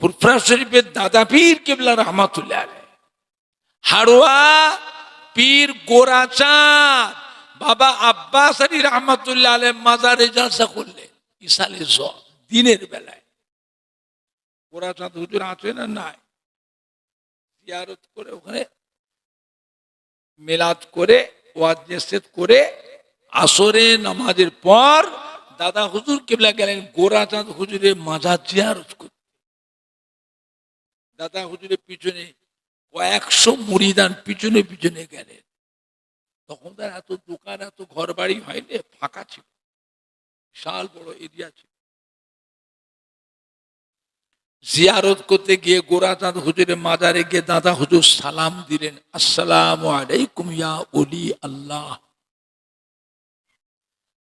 ফুরফুরা শরীফের দাদা পীর কেবলা রহমাতুল্লাহ আলাইহি, হাড়োয়া পীর গোরাচাঁদ বাবা আব্বাস আলী রহমাতুল্লাহ আলাইহি মাজারে জলসা করলেন ইসালে দিনের বেলায়। গোরাচাঁদ হুজুর আছে না নাই, জিয়ারত করে ওখানে মেলাদ করে ওয়াজ নসিহত করে আসরে নামাজের পর দাদা হুজুর কেবলা গেলেন গোরাচাঁদ হুজুরের মাজার জিয়ারত করতে। দাদা হুজুরের পিছনে কয়েকশো মুরিদান পিছনে পিছনে গেলেন। তখন তার এত দোকান এত ঘর বাড়ি হয়নি, ফাঁকা ছিল, বিশাল বড় এরিয়া ছিল। জিয়ারত করতে গিয়ে গোরাচাঁদ হুজুরের মাজারে গিয়ে দাদা হুজুর সালাম দিলেন, আসসালামু আলাইকুম ইয়া ওলি আল্লাহ।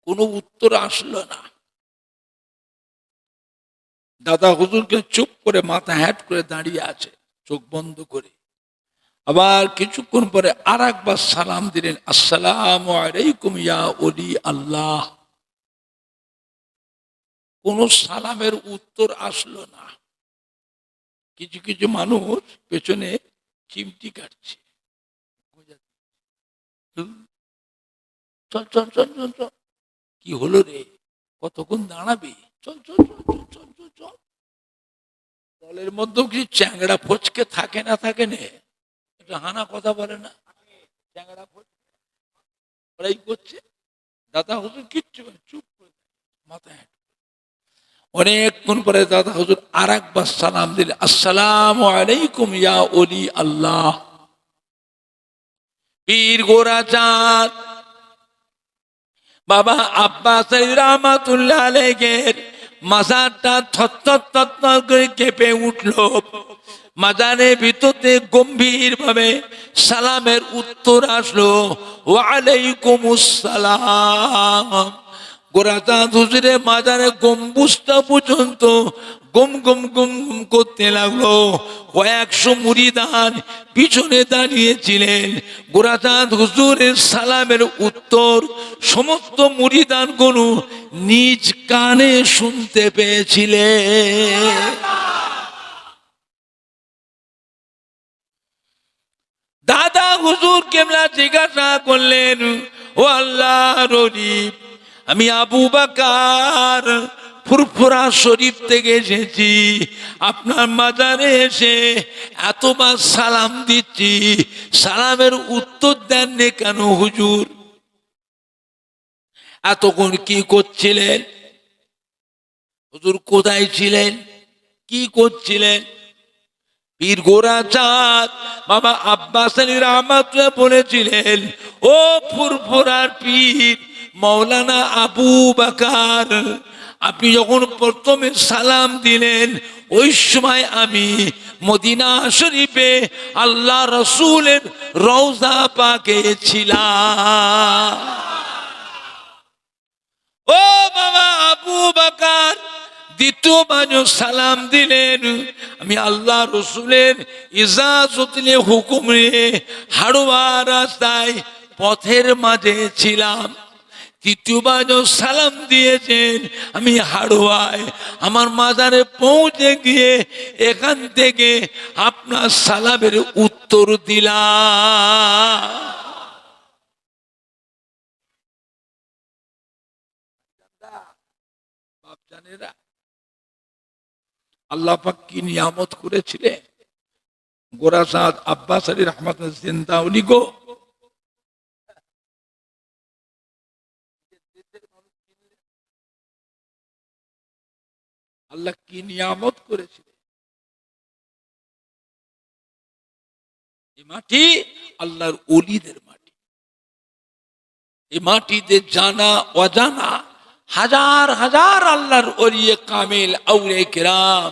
কোনো উত্তর আসলো না। দাদা হুজুরকে চুপ করে মাথা হ্যাট করে দাঁড়িয়ে আছে চোখ বন্ধ করে। আবার কিছুক্ষণ পরে আর একবার সালাম দিলেন, আসসালামু আলাইকুম ইয়া ওলি আল্লাহ। কোন সালামের উত্তর আসলো না। কিছু কিছু মানুষ পেছনে চিমটি কাটছে, চল চল চল চল চল, কি হলো রে, কতক্ষণ দাঁড়াবি, চল চল চল চল চল চল। দলের মধ্যেও কিছু চ্যাংড়া ফচকে থাকে না থাকে না, এটা হানা কথা বলে না, চ্যাংড়া ফচকে ওরাই করছে। দাদা হুজুর কিচ্ছু চুপ করে মাথায়। অনেকক্ষণ পরে দাদা হুজুর আর একবার সালাম দিলে, আসসালামু আলাইকুম ইয়া ওলি আল্লাহ। পীর গোরাচাঁদ বাবা আব্বাস আলী রহমাতুল্লাহ আলাইহির মাজারটা থরথর থরথর করে কেঁপে উঠল। মাজারের ভিতরে গম্ভীর ভাবে সালামের উত্তর আসলো, ওয়া আলাইকুমুস সালাম। গোরাচাঁদ হুজুরের মাজারে গম্বুজটা পর্যন্ত গম গম গম গম করতে লাগলো। কয়েকশো মুরিদান পিছনে দাঁড়িয়েছিলেন। গোরাচাঁদ হুজুরের সালামের উত্তর সমস্ত মুরিদান গুলো নিজ কানে শুনতে পেয়েছিলেন। দাদা হুজুর কেবলা জিজ্ঞাসা করলেন, ও আল্লাহর ওলি, আমি আবু বকর ফুরফুরা শরীফ থেকে এসেছি, আপনার মাজারে এসে এতবার সালাম দিচ্ছি, সালামের উত্তর দেননি কেন হুজুর? এতক্ষণ কি করছিলেন হুজুর? কোথায় ছিলেন? কি করছিলেন? পীর গোরাচাঁদ বাবা আব্বাস আলী রহমাতুল্লাহ বলেছিলেন, ও ফুরফুরার পীর মাওলানা আবু বকর, আপনি যখন প্রথমে সালাম দিলেন ওই সময় আমি মদিনা শরীফে আল্লাহ রসুলের রওজা পাকে ছিলাম। ও বাবা আবু বকর, দ্বিতীয়বার সালাম দিলেন আমি আল্লাহ রসুলের ইজাজত নিয়ে হুকুম নিয়ে হাড়োয়া রাস্তায় পথের মাঝে ছিলাম। তৃতীয়বার সালাম দিয়েছেন আমি হাড়োয়ায় আমার মাজারে পৌঁছে গিয়ে এখান থেকে আপনার সালামের উত্তর দিলাম। বাপজানেরা, আল্লাহ পাক কি নিয়ামত করেছিলেন। গোরাচাঁদ আব্বাস আলী রহমাতুল্লাহ জিন্দা উনি গো, আল্লাহ কি নিয়ামত করেছিলেন। এই মাটি আল্লাহর ওলিদের মাটি। এই মাটিতে জানা অজানা হাজার হাজার আল্লাহর ওলিয়ে কামেল আউলিয়া কিরাম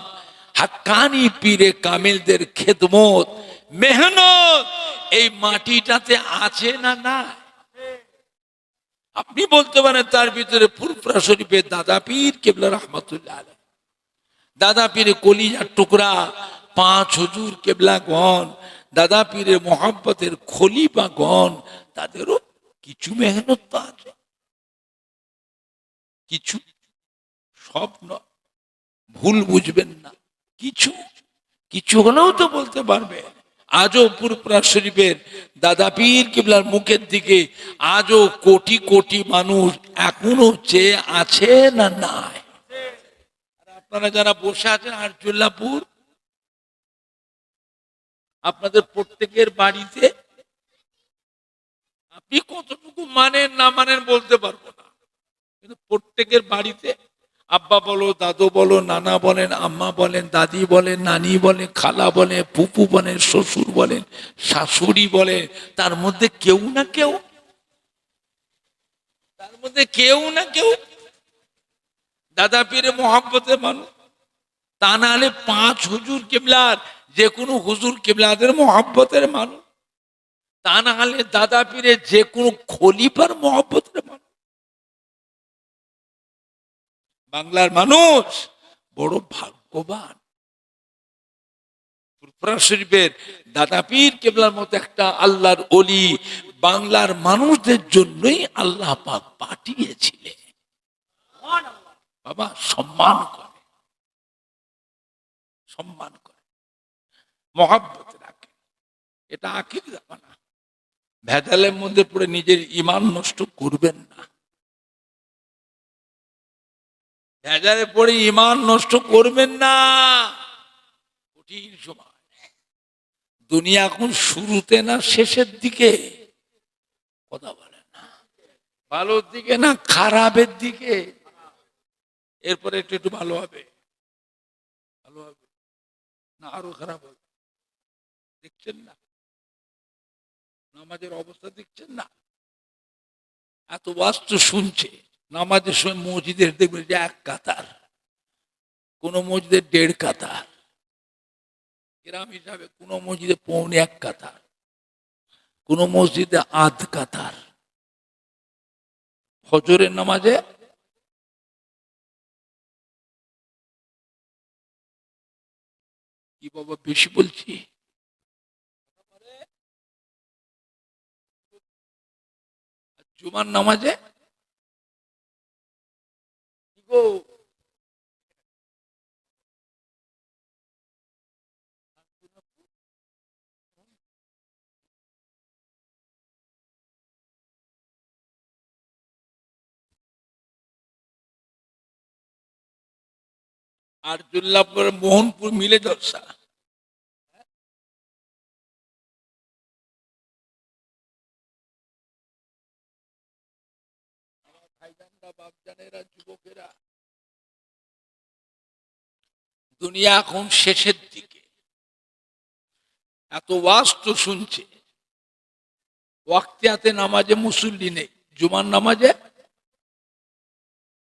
হাক্কানি পীরে কামেলদের খেদমত মেহনত এই মাটিটাতে আছে না না? আপনি বলতে পারেন তার ভিতরে ফুরফুরা শরীফের দাদা পীর কেবলা রহমাতুল্লাহ আলাইহি, দাদা পীরের কলিজার টুকরা পাঁচ হুজুর কেবলা গণ, দাদা পীরের মোহাব্বতের খলিফা গণ, তাদেরও কিছু মেহনত তো আছে, কিছু, সব নয়, ভুল বুঝবেন না, কিছু কিছু হলেও তো বলতে পারবে। আজও পুরপুরা শরীফের দাদা পীর কিবলার মুখের দিকে আজও কোটি কোটি মানুষ এখনো চেয়ে আছে না নাই? আর আপনারা যারা বসে আছেন আরজুল্লাপুর, আপনাদের প্রত্যেকের বাড়িতে আপনি কতটুকু মানেন না মানেন বলতে পারবো না, কিন্তু প্রত্যেকের বাড়িতে আব্বা বলো, দাদু বলো, নানা বলেন, আম্মা বলেন, দাদি বলেন, নানি বলেন, খালা বলেন, ফুপু বলেন, শ্বশুর বলেন, শাশুড়ি বলেন, তার মধ্যে কেউ না কেউ, তার মধ্যে কেউ না কেউ দাদা পীরে মহাব্বতের মানুষ। তা না হলে 5 হুজুর কিবলার যে কোনো হুজুর কিবলাদের মহাব্বতের মানুষ, তা না হলে দাদা পীরে যে কোনো খলিফার মহাব্বতের মানুষ। বাংলার মানুষ বড় ভাগ্যবান, ফুরফুরা শরীফের দাদা পীর কেবলার মতো একটা আল্লাহর ওলি বাংলার মানুষদের জন্যই আল্লাহ পাক পাঠিয়েছিলেন। বাবা সম্মান করে, সম্মান করে, মহাব্বত রাখে। এটা আখির জামানা, ভেজালের মধ্যে পড়ে নিজের ঈমান নষ্ট করবেন না। ভেজালে পড়ে ঈমান নষ্ট করবেন না। কঠিন সময়। দুনিয়া এখন শুরুতে না শেষের দিকে? কথা বলেন না। ভালোর দিকে না খারাপের দিকে? এরপরে একটু একটু ভালো হবে, ভালো হবে না আরো খারাপ হবে? দেখছেন না নামাজের অবস্থা? দেখছেন না এত বাস্তু শুনছে? নামাজের সময় মসজিদের দেখবে যে 1 কাতার, কোন মসজিদে 1.5 কাতার, গ্রাম হিসাবে কোন মসজিদে 1.25 কাতার, কোন মসজিদে 1/2 কাতার। ফজরের নামাজে কি বাবা বেশি বলছি? জুমার নামাজে কি গো? আরজুল্লাপুর মোহনপুর মিলে জলসা। ভাইজানরা, বাপজানেরা, যুবকেরা, দুনিয়া এখন শেষের দিকে, এত ওয়াজ শুনছে, ওয়াক্তিয়াতে নামাজে মুসল্লি নেই, জুমার নামাজে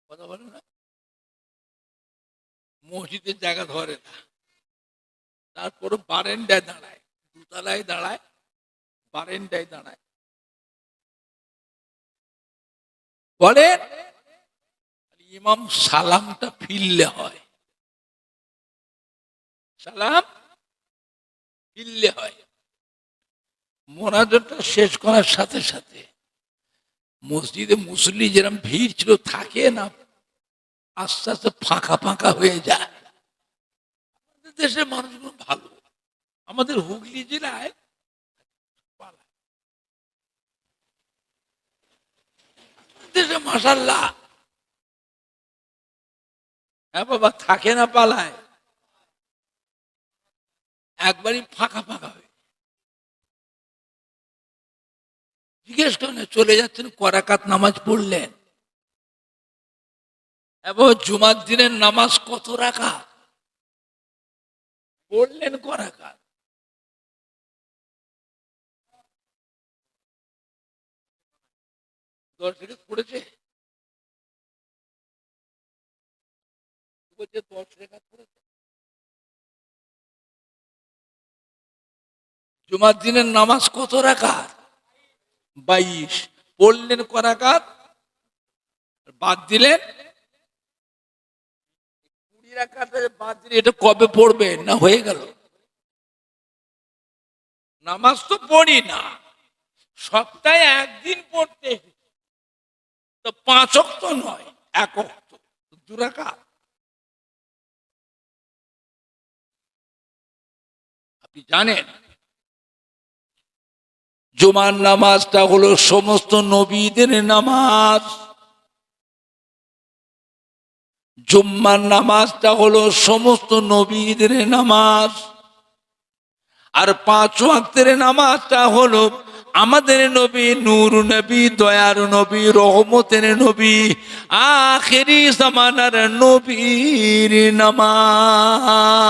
কথা বলে না, মসজিদের জায়গা ধরে না, তারপরে বারেন্ডায় দাঁড়ায়, দুতলায় দাঁড়ায়, বারেন্ডায় দাঁড়ায়। বলে ইমাম সালামটা ফিরলে হয়, সালাম ফিরলে হয়। মোনাজাতটা শেষ করার সাথে সাথে মসজিদে মুসল্লি যেরকম ভিড় ছিল থাকে না, আস্তে আস্তে ফাঁকা ফাঁকা হয়ে যায়। আমাদের দেশের মানুষগুলো ভালো, আমাদের হুগলি জেলায় দেশে মাশাআল্লাহ, হ্যাঁ বাবা, থাকে না পালায়, একবারই ফাঁকা ফাঁকা হয়ে। জিজ্ঞেস করেন চলে যাচ্ছেন করাকাত নামাজ পড়লেন, এবং জুমার দিনের নামাজ কত রাখা পড়লেন? করাকাত। 10 রেখাত পড়েছে, বলছে 10 রেখাত পড়েছে। জুমার দিনের নামাজ কত রাকাত? 22। পড়লেন করাকাত, বাদ দিলেন 20 রাকাত, বাদ দিলে এটা কবে পড়বে? না হয়ে গেল? নামাজ তো পড়ি না, সপ্তাহে একদিন পড়তে, তো 5 ওয়াক্ত নয়, 1 ওয়াক্ত, 2 রাকাত। আপনি জানেন জুমার নামাজটা হলো সমস্ত নবীদের নামাজ। জুম্মার নামাজটা হলো সমস্ত নবীদের নামাজ। আর 5 ওয়াক্তের নামাজটা হলো আমাদের নবী, নূর নবী, দয়ার নবী, রহমতের নবী, আখেরি জামানার নবীর নামাজ।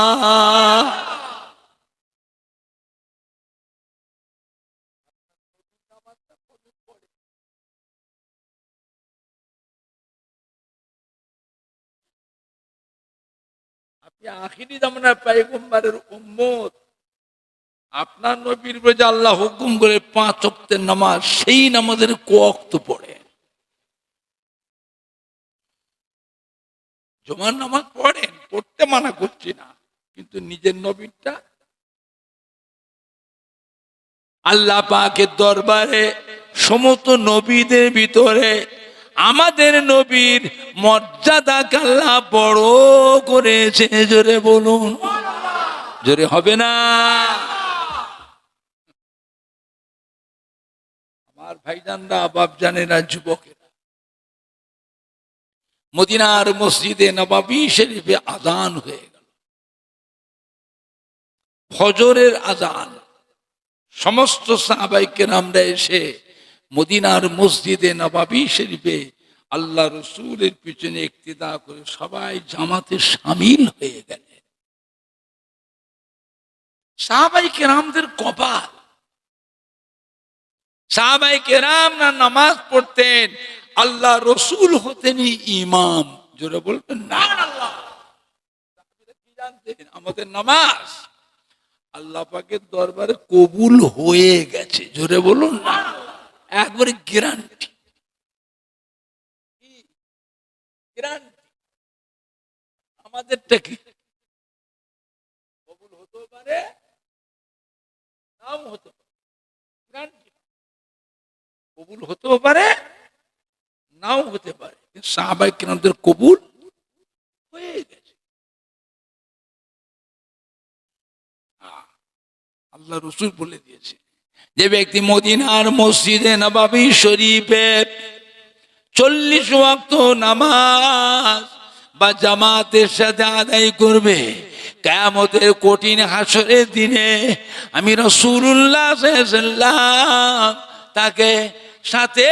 আপনি আখেরি জামানার পয়গম্বরের উম্মত, আপনার নবীর যে আল্লাহ হুকুম করে 5 ওয়াক্তের নামাজ, সেই নামাজের ওয়াক্ত পড়ে। জুমার নামাজ পড়েন, পড়তে মানা করছি না, কিন্তু নিজের নবীরটা আল্লাহ পাকের দরবারে সমস্ত নবীদের ভিতরে আমাদের নবীর মর্যাদাকে আল্লাহ বড় করেছে। জোরে বলুন, জোরে হবে না? আমার ভাইজানরা, বাপজানেরা, যুবকেরা, মদিনার মসজিদে নববী শরীফে আযান হয়ে গেল, ফজরের আযান। সমস্ত সাহাবায়ে কেরামরা এসে মদিনার মসজিদে নববী শরীফে আল্লাহ রসুলের পিছনে ইক্তিদা করে সবাই জামাতে শামিল হয়ে গেলেন। সাহাবায়ে কেরামদের কপাল, সাহাবায়ে কেরাম না নামাজ পড়তেন, আল্লাহ রসুল হতেন ইমাম। জোরে বলবেন না? আমাদের নামাজ আল্লাহ পাকের দরবারে কবুল হয়ে গেছে। জোরে বলুন না? একবারে গ্যারান্টি, গ্যারান্টি। আমাদেরটা কি? কবুল হতেও পারে, নাও হতে পারে, গ্যারান্টি। কবুল হতেও পারে, নাও হতে পারে, সাহাবায়ে কেরামদের কবুল হয়ে গেছে। আল্লাহ রসুল বলে দিয়েছে, যে ব্যক্তি মদিনার মসজিদে নববী শরীফে 40 ওয়াক্ত নামাজ বা জামাতের সাথে আদায় করবে, কিয়ামতের কঠিন হাসরের দিনে আমি রাসূলুল্লাহ সাল্লাল্লাহু আলাইহি ওয়াসাল্লাম তাকে সাথে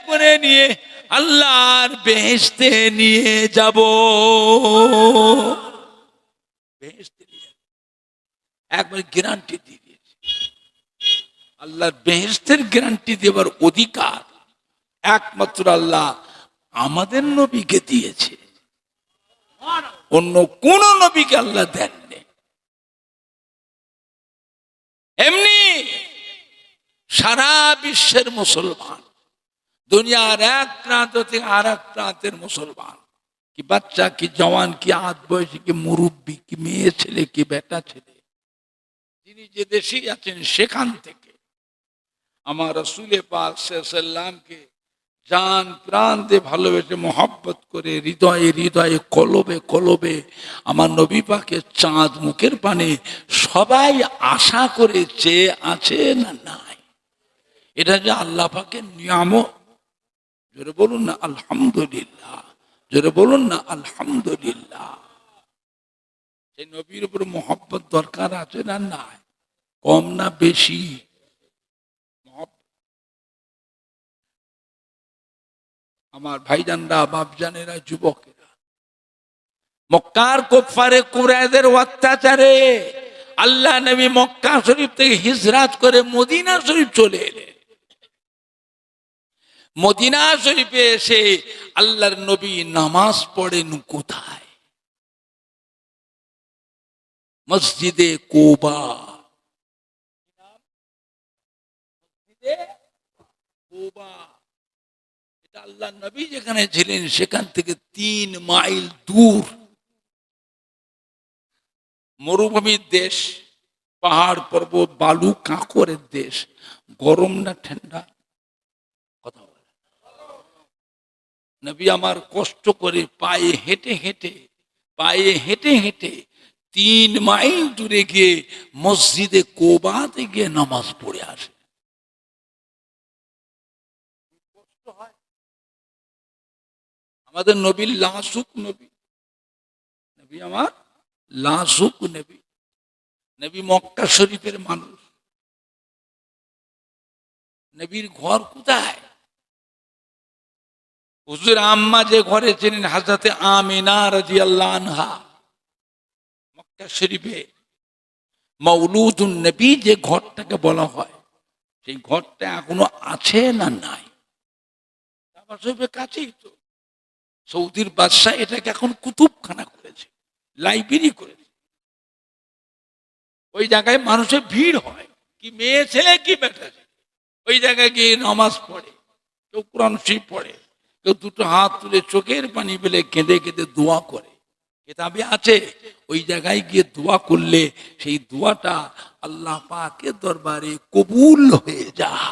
করে নিয়ে আল্লাহর বেহেশতে নিয়ে যাব। বেহেশতে নিয়ে একবার গ্যারান্টি দিয়ে দিয়েছে। আল্লাহর বেহেশতের গ্যারান্টি দেওয়ার অধিকার একমাত্র আল্লাহ আমাদের নবীকে দিয়েছে, অন্য কোন নবীকে আল্লাহ দেননি। এমনি সারা বিশ্বের মুসলমান, দুনিয়ার এক প্রান্ত থেকে আর এক প্রান্তের মুসলমান, কি বাচ্চা, কি জওয়ান, কি আধ বয়সী, কি মুরব্বী, কি মেয়ে ছেলে, কি বেটা ছেলে, যিনি যে দেশেই আছেন সেখান থেকে আমার রাসূল পাক সাল্লাল্লাহু আলাইহি ওয়াসাল্লামকে জান প্রাণ দিয়ে ভালোবেসে মহব্বত করে হৃদয়ে হৃদয়ে কলবে কলবে আমার নবী পাকের চাঁদ মুখের পানে সবাই আশা করে চেয়ে আছে না নাই? এটা যে আল্লাহ পাকের নিয়ামত। জোরে বলুন না আলহামদুলিল্লাহ, জোরে বলুন না আলহামদুলিল্লাহ। সেই নবীর উপর মহব্বত দরকার আছে না নাই? কম না বেশি? আমার ভাইজানরা, বাপজানেরা, যুবকেরা, মক্কার কুফারে কুরাইশদের অত্যাচারে আল্লাহ নবী মক্কা শরীফ থেকে হিজরত করে মদিনা শরীফ চলে এলেন। মদিনা শরীফে এসে আল্লাহর নবী নামাজ পড়েন কোথায়? মসজিদে কুবা। মসজিদে কুবা, এটা আল্লাহ নবী যেখানে ছিলেন সেখান থেকে 3 মাইল দূর। মরুভূমির দেশ, পাহাড় পর্বত, বালু কাঁকরের দেশ। গরম না ঠান্ডা? কথা বলে নবী আমার কষ্ট করে পায়ে হেঁটে হেঁটে 3 মাইল দূরে গিয়ে মসজিদে কোবাতে গিয়ে নামাজ পড়ে আসে। আমাদের নবী লাসুক নবী, নবী আমার লাসুক নবী, নবী মক্কা শরীফের মানুষ। নবীর ঘর কোথায়? হুজুর আম্মা যে ঘরে ছিলেন হযরতে আমিনা রাদিয়াল্লাহু আনহা, মক্কা শরীফে মওলুদুন নবী যে ঘরটাকে বলা হয়, সেই ঘরটা এখনো আছে না নাই? কাবা শরীফের কাছেই তো। সৌদির বাদশাহ এটাকে এখন কুতুবখানা করেছে, লাইব্রেরি করেছে। ওই জায়গায় মানুষের ভিড় হয়, কি মেয়ে ছেলে কি বেটা ছেলে, ওই জায়গায় গিয়ে নামাজ পড়ে, কেউ কোরআন শরীফ পড়ে, কেউ দুটো হাত তুলে চোখের পানি ফেলে কেঁদে কেঁদে দোয়া করে। কিতাবে আছে ওই জায়গায় গিয়ে দোয়া করলে সেই দোয়াটা আল্লাহ পাকের দরবারে কবুল হয়ে যায়।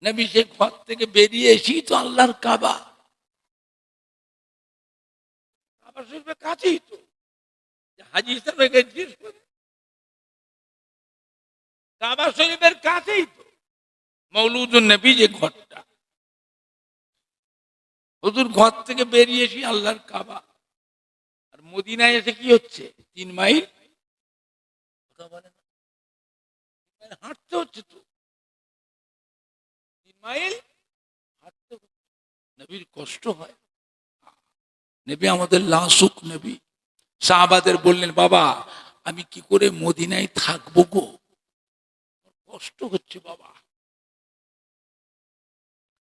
নবী সে ঘর থেকে বেরিয়ে এসি তো আল্লাহর কাবা, কাবা শরীফের কাছেই তো। হাজী সাহেবকে জিজ্ঞেস করে, কাবা শরীফের কাছেই তো মওলুদুন নবী যে ঘরটা। হুজুর ঘর থেকে বেরিয়ে এসি আল্লাহর কাবা, আর মদিনায় এসে কি হচ্ছে? 3 মাইল হাঁটতে হচ্ছে তো, 3 মাইল হাঁটতে হচ্ছে। নবীর কষ্ট হয়। নবী আমাদের লাসুক নবী। সাহাবাদের বললেন, বাবা আমি কি করে মদিনায় থাকবো গো, কষ্ট হচ্ছে বাবা,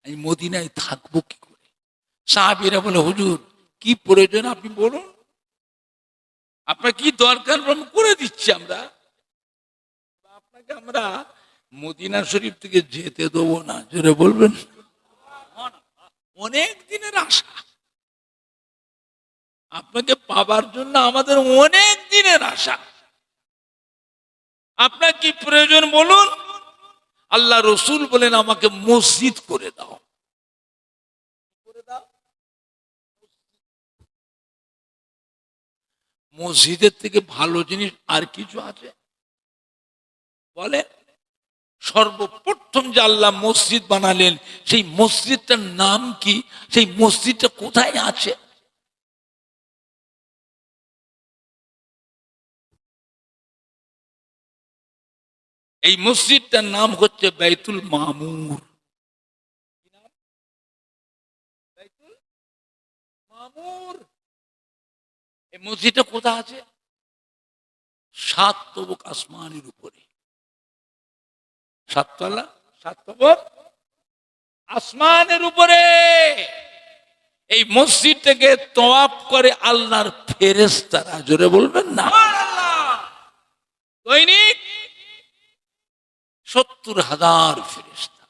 আমি মদিনায় থাকবো কি করে? সাহাবীরা বলে, হুজুর কি প্রয়োজন আপনি বলুন, আপনার কি দরকার করে দিচ্ছি আমরা। আপনাকে আমরা মদিনা শরীফ থেকে যেতে দেবো না। জোরে বলবেন, অনেক দিনের আশা, আপনাকে পাবার জন্য আমাদের অনেক দিনের আশা। আপনার কি প্রয়োজন বলুন। আল্লাহ রসুল বলেন, আমাকে মসজিদ করে দাও। মসজিদের থেকে ভালো জিনিস আর কিছু আছে? বলে, সর্বপ্রথম যে আল্লাহ মসজিদ বানালেন, সেই মসজিদটার নাম কি? সেই মসজিদটা কোথায় আছে? এই মসজিদটার নাম হচ্ছে বাইতুল মামুর। মামুর, এই মসজিদটা কোথায় আছে? 7 তবক আসমানের উপরে, 7 তলা 7 তবক আসমানের উপরে। এই মসজিদটাকে তওয়াফ করে আল্লাহর ফেরেশতারা। জোরে বলবেন না, দৈনিক 70,000 ফেরেশতা,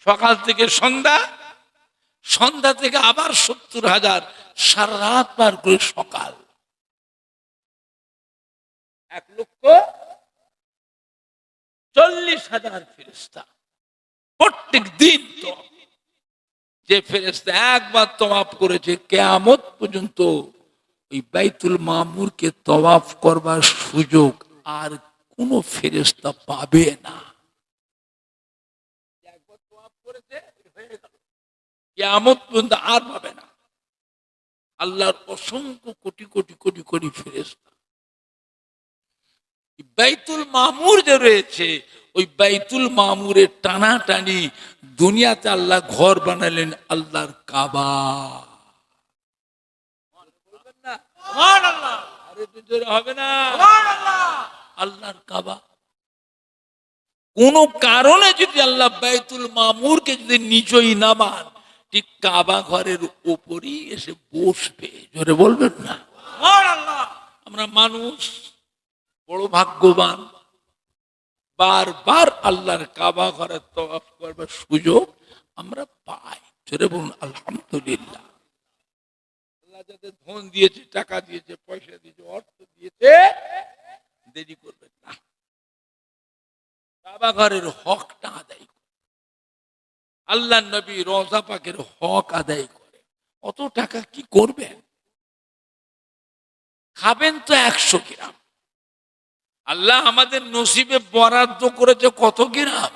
সকাল থেকে সন্ধ্যা, সন্ধ্যা থেকে আবার 70,000, সারা রাত পার করে সকাল। 1,40,000 ফেরেশতা প্রত্যেক দিন। তো যে ফেরেশতা একবার তওয়াফ করেছে, কিয়ামত পর্যন্ত ওই বাইতুল মামুরকে তওয়াফ করবার সুযোগ আর কোন ফেরেশতা পাবে না। একবার তওয়াফ করেছে, হয়ে গেল, কিয়ামত পর্যন্ত আর পাবে না। আল্লাহর অসংখ্য কোটি কোটি কোটি কোটি ফেরেশতা। বাইতুল মামুর যে রয়েছে, ওই বাইতুল মামুরের টানাটানি দুনিয়াতে আল্লাহ ঘর বানালেন আল্লাহর কাবা। হবে না, আল্লাহর কাবা। কোন কারণে যদি আল্লাহ বাইতুল মামুরকে যদি নিচই নামান, ঠিক কাবা ঘরের উপরই এসে বসবে। জোরে বলবেন না। আমরা মানুষ বড় ভাগ্যবান, বারবার আল্লাহর কাবা ঘরের তওয়াফ করবার সুযোগ আমরা পাই। জোরে বলুন আলহামদুলিল্লাহ। আল্লাহ যাদের ধন দিয়েছে, টাকা দিয়েছে, পয়সা দিয়েছে, অর্থ দিয়েছে, দেরি করবেন না, কাবা ঘরের হকটা আদায় আল্লাহ নবী রওজা পাকের হক আদায় করে, অত টাকা কি করবেন? খাবেন তো 100 গ্রাম। আল্লাহ আমাদের নসিবে বরাদ্দ করেছে কত গ্রাম?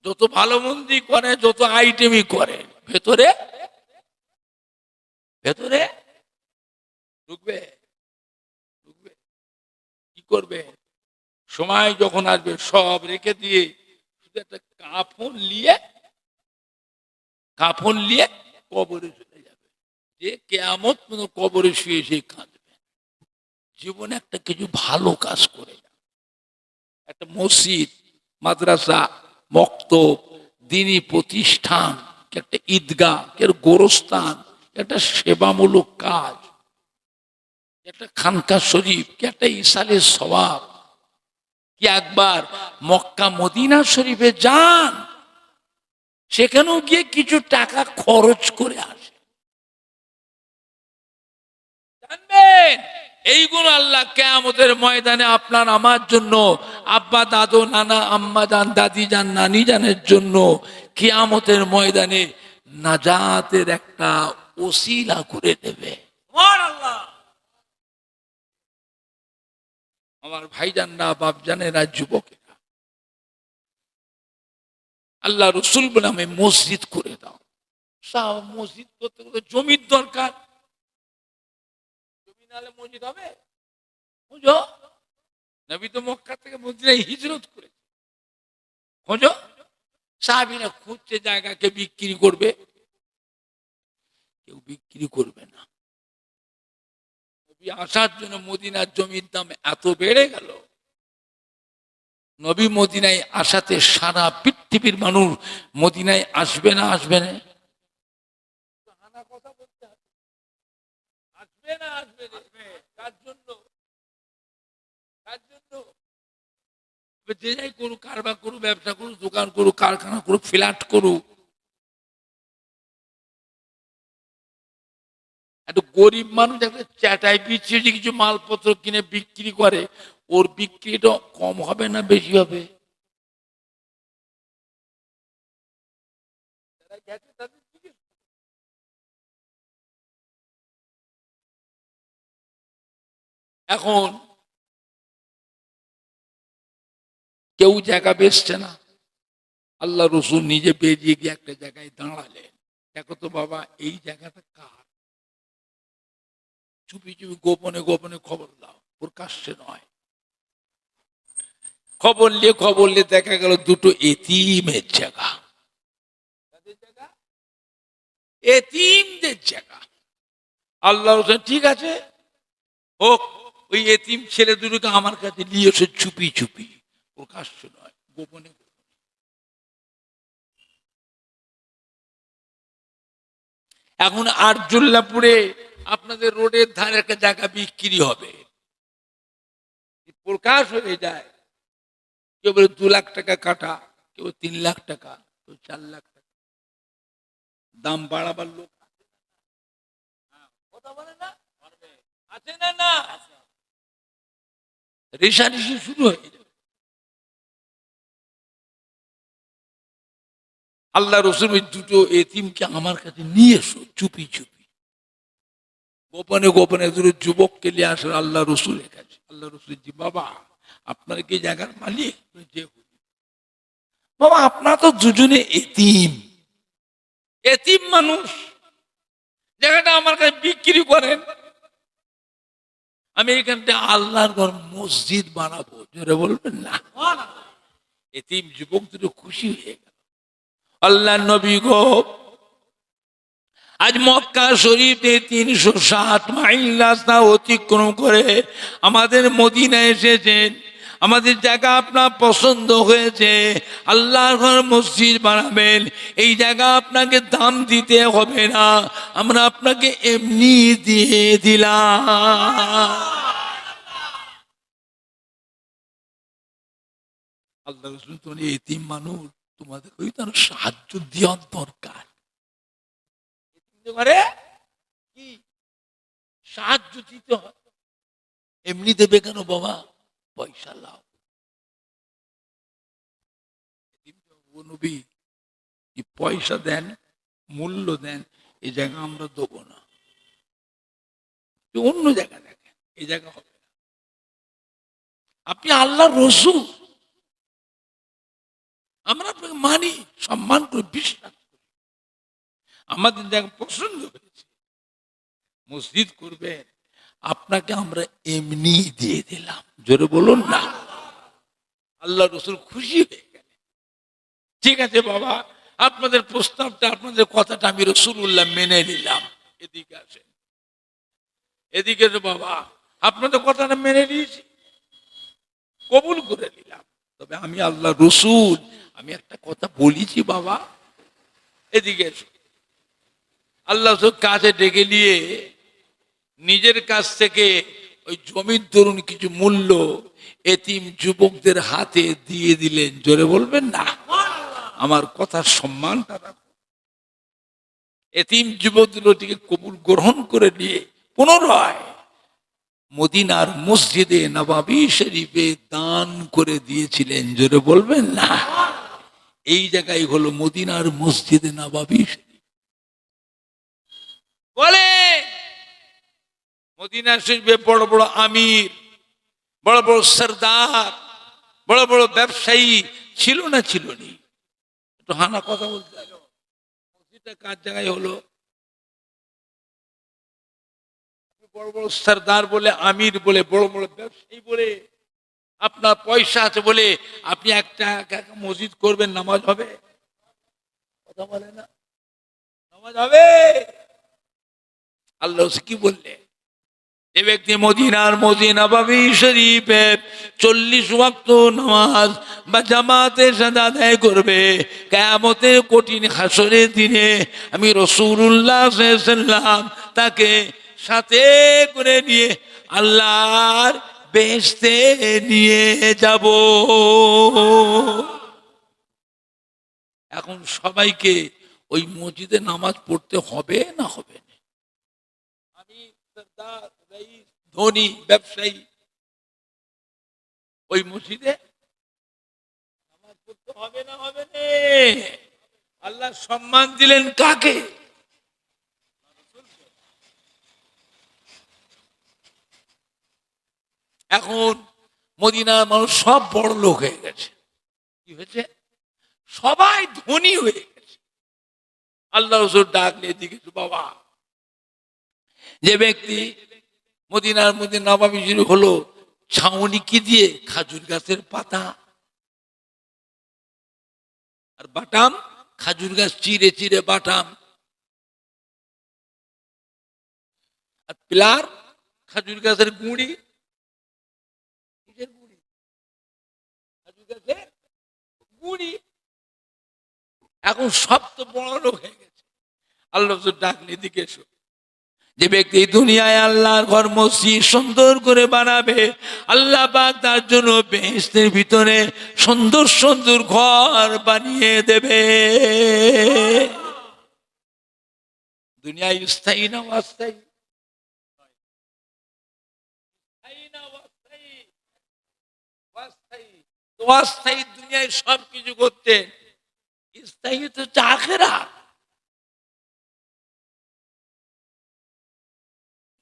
যত ভালো মন্দি করে, যত আইটেমই করে, ভেতরে ভেতরে ঢুকবে ঢুকবে কি করবে? সময় যখন আসবে সব রেখে দিয়ে শুধু একটা কাফন নিয়ে কবরে চলে যাবে। যে কেয়ামত পর্যন্ত কবরে শুয়ে শুয়ে কাঁদবে। জীবনে একটা কিছু ভালো কাজ করে যান। একটা মসজিদ, মাদ্রাসা, মক্তব, দ্বীনি প্রতিষ্ঠান, একটা ঈদগাহ, গোরস্থান, একটা সেবামূলক কাজ, একটা খানকা শরীফ, একটা ইসালের সওয়াব, কি একবার মক্কা মদিনা শরীফে যান, সেখানেও গিয়ে কিছু টাকা খরচ করে আসে। জানবেন এইগুলো আল্লাহ কিয়ামতের ময়দানে আপনার আমার জন্য, আব্বা দাদু নানা আম্মা জান দাদি জান নানি জানের জন্য কিয়ামতের ময়দানে নাজাতের একটা ওসিলা করে দেবে। আমার ভাইজানরা, বাপজানেরা, যুবকেরা, আল্লাহ রসুল বলে আমি মসজিদ করে দাও। মসজিদ করতে গেলে জমির দরকার। জমি নাহলে মসজিদ হবে? বুঝো, নবী তো মক্কা থেকে মদিনায় হিজরত করে। খোঁজো, সাহাবীরা খুঁজছে জায়গা, কে বিক্রি করবে? কেউ বিক্রি করবে না। নবী আসার জন্য মদিনার জমির দাম এত বেড়ে গেল, নবী মদিনায় আসাতে সারা পৃথিবীর মানুষ মদিনায় আসবে না? আসবে না? কথা বলতে হবে, আসবে না? আসবে না? কার জন্য? কার জন্য? যে যাই করুক, কারবার করুক, ব্যবসা করুক, দোকান করুক, কারখানা করুক, ফ্ল্যাট করুক, একটা গরিব মানুষ একটা চ্যাটাই পিছিয়ে কিছু মালপত্র কিনে বিক্রি করে, ওর বিক্রিটা কম হবে না বেশি হবে? এখন কেউ জায়গা বেচছে না, আল্লাহ রসুল নিজে বেরিয়ে গিয়ে একটা জায়গায় দাঁড়ালেন। দেখো তো বাবা, এই জায়গাটা কার? চুপি চুপি গোপনে গোপনে খবর দাও, প্রকাশ্যে নয়। খবর নিয়ে দেখা গেল দুটো এতিমের জায়গা, এতিমদের জায়গা। আল্লাহ রসুল ঠিক আছে হোক, ওই এতিম ছেলে দুটোকে আমার কাছে নিয়ে এসে চুপি চুপি, প্রকাশ্য নয়, গোপনে। এখন আরজুল্লাপুরে আপনাদের রোডের ধারে একটা জায়গা বিক্রি হবে, প্রকাশ হয়ে যায়। কেউ বলে 2 লাখ টাকা কাটা, কেউ 3 লাখ টাকা, কেউ 4 লাখ টাকা। দাম বাড়াবার লোক কথা বলে না? আছে না? না, রেশারেশি শুরু হয়ে যায়। আল্লাহ রসুল ওই দুটো এতিমকে আমার কাছে নিয়ে এসো চুপি চুপি, গোপনে গোপনে দুটো যুবককে নিয়ে আসেন আল্লাহ রসুলের কাছে। আল্লাহ রসুল জি, বাবা আপনার কি জায়গার মালিক? যে বাবা, আপনার তো দুজনে এতিম, এতিম মানুষ, জায়গাটা আমার কাছে বিক্রি করেন, আমি এখানটা আল্লাহর ঘর মসজিদ বানাবো। জোরে বলবেন না? এতিম যুবক দুটো খুশি হয়ে গেল। আল্লাহ নবী গো, আজ মক্কা শরীফে 360 মাইল রাস্তা অতিক্রম করে আমাদের মদিনায় এসেছেন। আমাদের জায়গা আপনার পছন্দ হয়েছে, আল্লাহর ঘর মসজিদ বানাবেন, এই জায়গা আপনাকে দাম দিতে হবে না, আমরা আপনাকে এমনি দিয়ে দিলাম। আল্লাহ রাসূল, তুমি এতিম মানুষ, তোমাদের ওই তার সাহায্য দেওয়ার দরকার। কি সাহায্য দিতে হয়? এমনি দেবে কেন বাবা? পয়সা লাও। নবী পয়সা দেন, মূল্য দেন, এই জায়গা আমরা দেবো না, অন্য জায়গা দেখেন, এই জায়গা হবে না। আপনি আল্লাহর রসূল, আমরা আপনাকে মানি, সম্মান করে বিশ্বাস করি, আমাদের জায়গা পছন্দ হয়েছে, মসজিদ করবেন, আপনাকে আমরা এমনি দিয়ে দিলাম, জোরে বলুন না। আল্লাহ রসুল খুশি হয়ে গেলেন, ঠিক আছে বাবা, আপনাদের প্রস্তাবটা, আপনাদের কথাটা আমি রসুল্লাহ মেনে নিলাম। এদিকে আসেন, এদিকে বাবা, আপনাদের কথাটা মেনে নিয়েছি, কবুল করে নিলাম, তবে আমি আল্লাহ রসুল, আমি একটা কথা বলেছি বাবা, এদিকে এসো। আল্লাহ কাছে ডেকে নিয়ে নিজের কাছ থেকে ওই জমির দরুন কিছু মূল্য এতিম যুবকদের হাতে দিয়ে দিলেন, জোরে বলবেন না। আমার কথার সম্মানটা রাখো। এতিম যুবকগুলোটিকে কবুল গ্রহণ করে নিয়ে পুনরায় মদিনার মসজিদে নবাবী শরীফে দান করে দিয়েছিলেন, জোরে বলবেন না। এই জায়গায় হলো মদিনার মসজিদে নবাবী শরীফ। বলে মদিনা শরীফে বড় বড় আমির, বড় বড় সরদার, বড় বড় ব্যবসায়ী ছিল না, ছিল নি? একটু হানা কথা বলতে হবে। মসজিদটা কার জায়গায় হলো? বড় বড় সরদার বলে, আমির বলে, বড় বড় ব্যবসায়ী বলে, আপনার পয়সা আছে বলে আপনি একটা মসজিদ করবেন, নামাজ হবে? কথা বলে না, নামাজ হবে? আল্লাহ কি বললে? যে ব্যক্তি মদিনার মসজিদ নববী শরীফে 40 ওয়াক্ত নামাজ বা জামাতের সাথে আদায় করবে, কিয়ামতের কঠিন হাসরের দিনে আমি রাসূলুল্লাহ সাল্লাল্লাহু আলাইহি ওয়াসাল্লাম তাকে সাথে করে নিয়ে আল্লাহর বেহেশতে নিয়ে যাব। এখন সবাইকে ওই মসজিদে নামাজ পড়তে হবে না হবে না? আমি সরদার, রাইস, ধনী ব্যবসায়ী, ওই মসজিদে নামাজ পড়তে হবে না হবে না? আল্লাহ সম্মান দিলেন কাকে? এখন মদিনার মানুষ সব বড় লোক হয়ে গেছে। কি হয়েছে? সবাই ধনী হয়ে গেছে। আল্লাহ রাসূল ডাকলে, এদিকে বাবা, যে ব্যক্তি মদিনার মধ্যে নববী শরীফ হলো ছাউনি কি দিয়ে? খাজুর গাছের পাতা আর বাটাম, খাজুর গাছ চিরে চিরে বাটাম, আর পিলার খাজুর গাছের গুঁড়ি, কিসের গুঁড়ি? খাজুর গাছের গুঁড়ি। এখন সব তো বড় লোক হয়ে গেছে। আল্লাহ ডাকলে, এদিকে এসো। যে ব্যক্তি দুনিয়ায় আল্লাহর ঘর মসজিদ সুন্দর করে বানাবে, আল্লাহ পাক তার জন্য বেহেশতের ভিতরে সুন্দর সুন্দর ঘর বানিয়ে দেবে। দুনিয়ায় স্থায়ী না অস্থায়ী? অস্থায়ী দুনিয়ায় সবকিছু করতেন, স্থায়ী তো আখিরাত।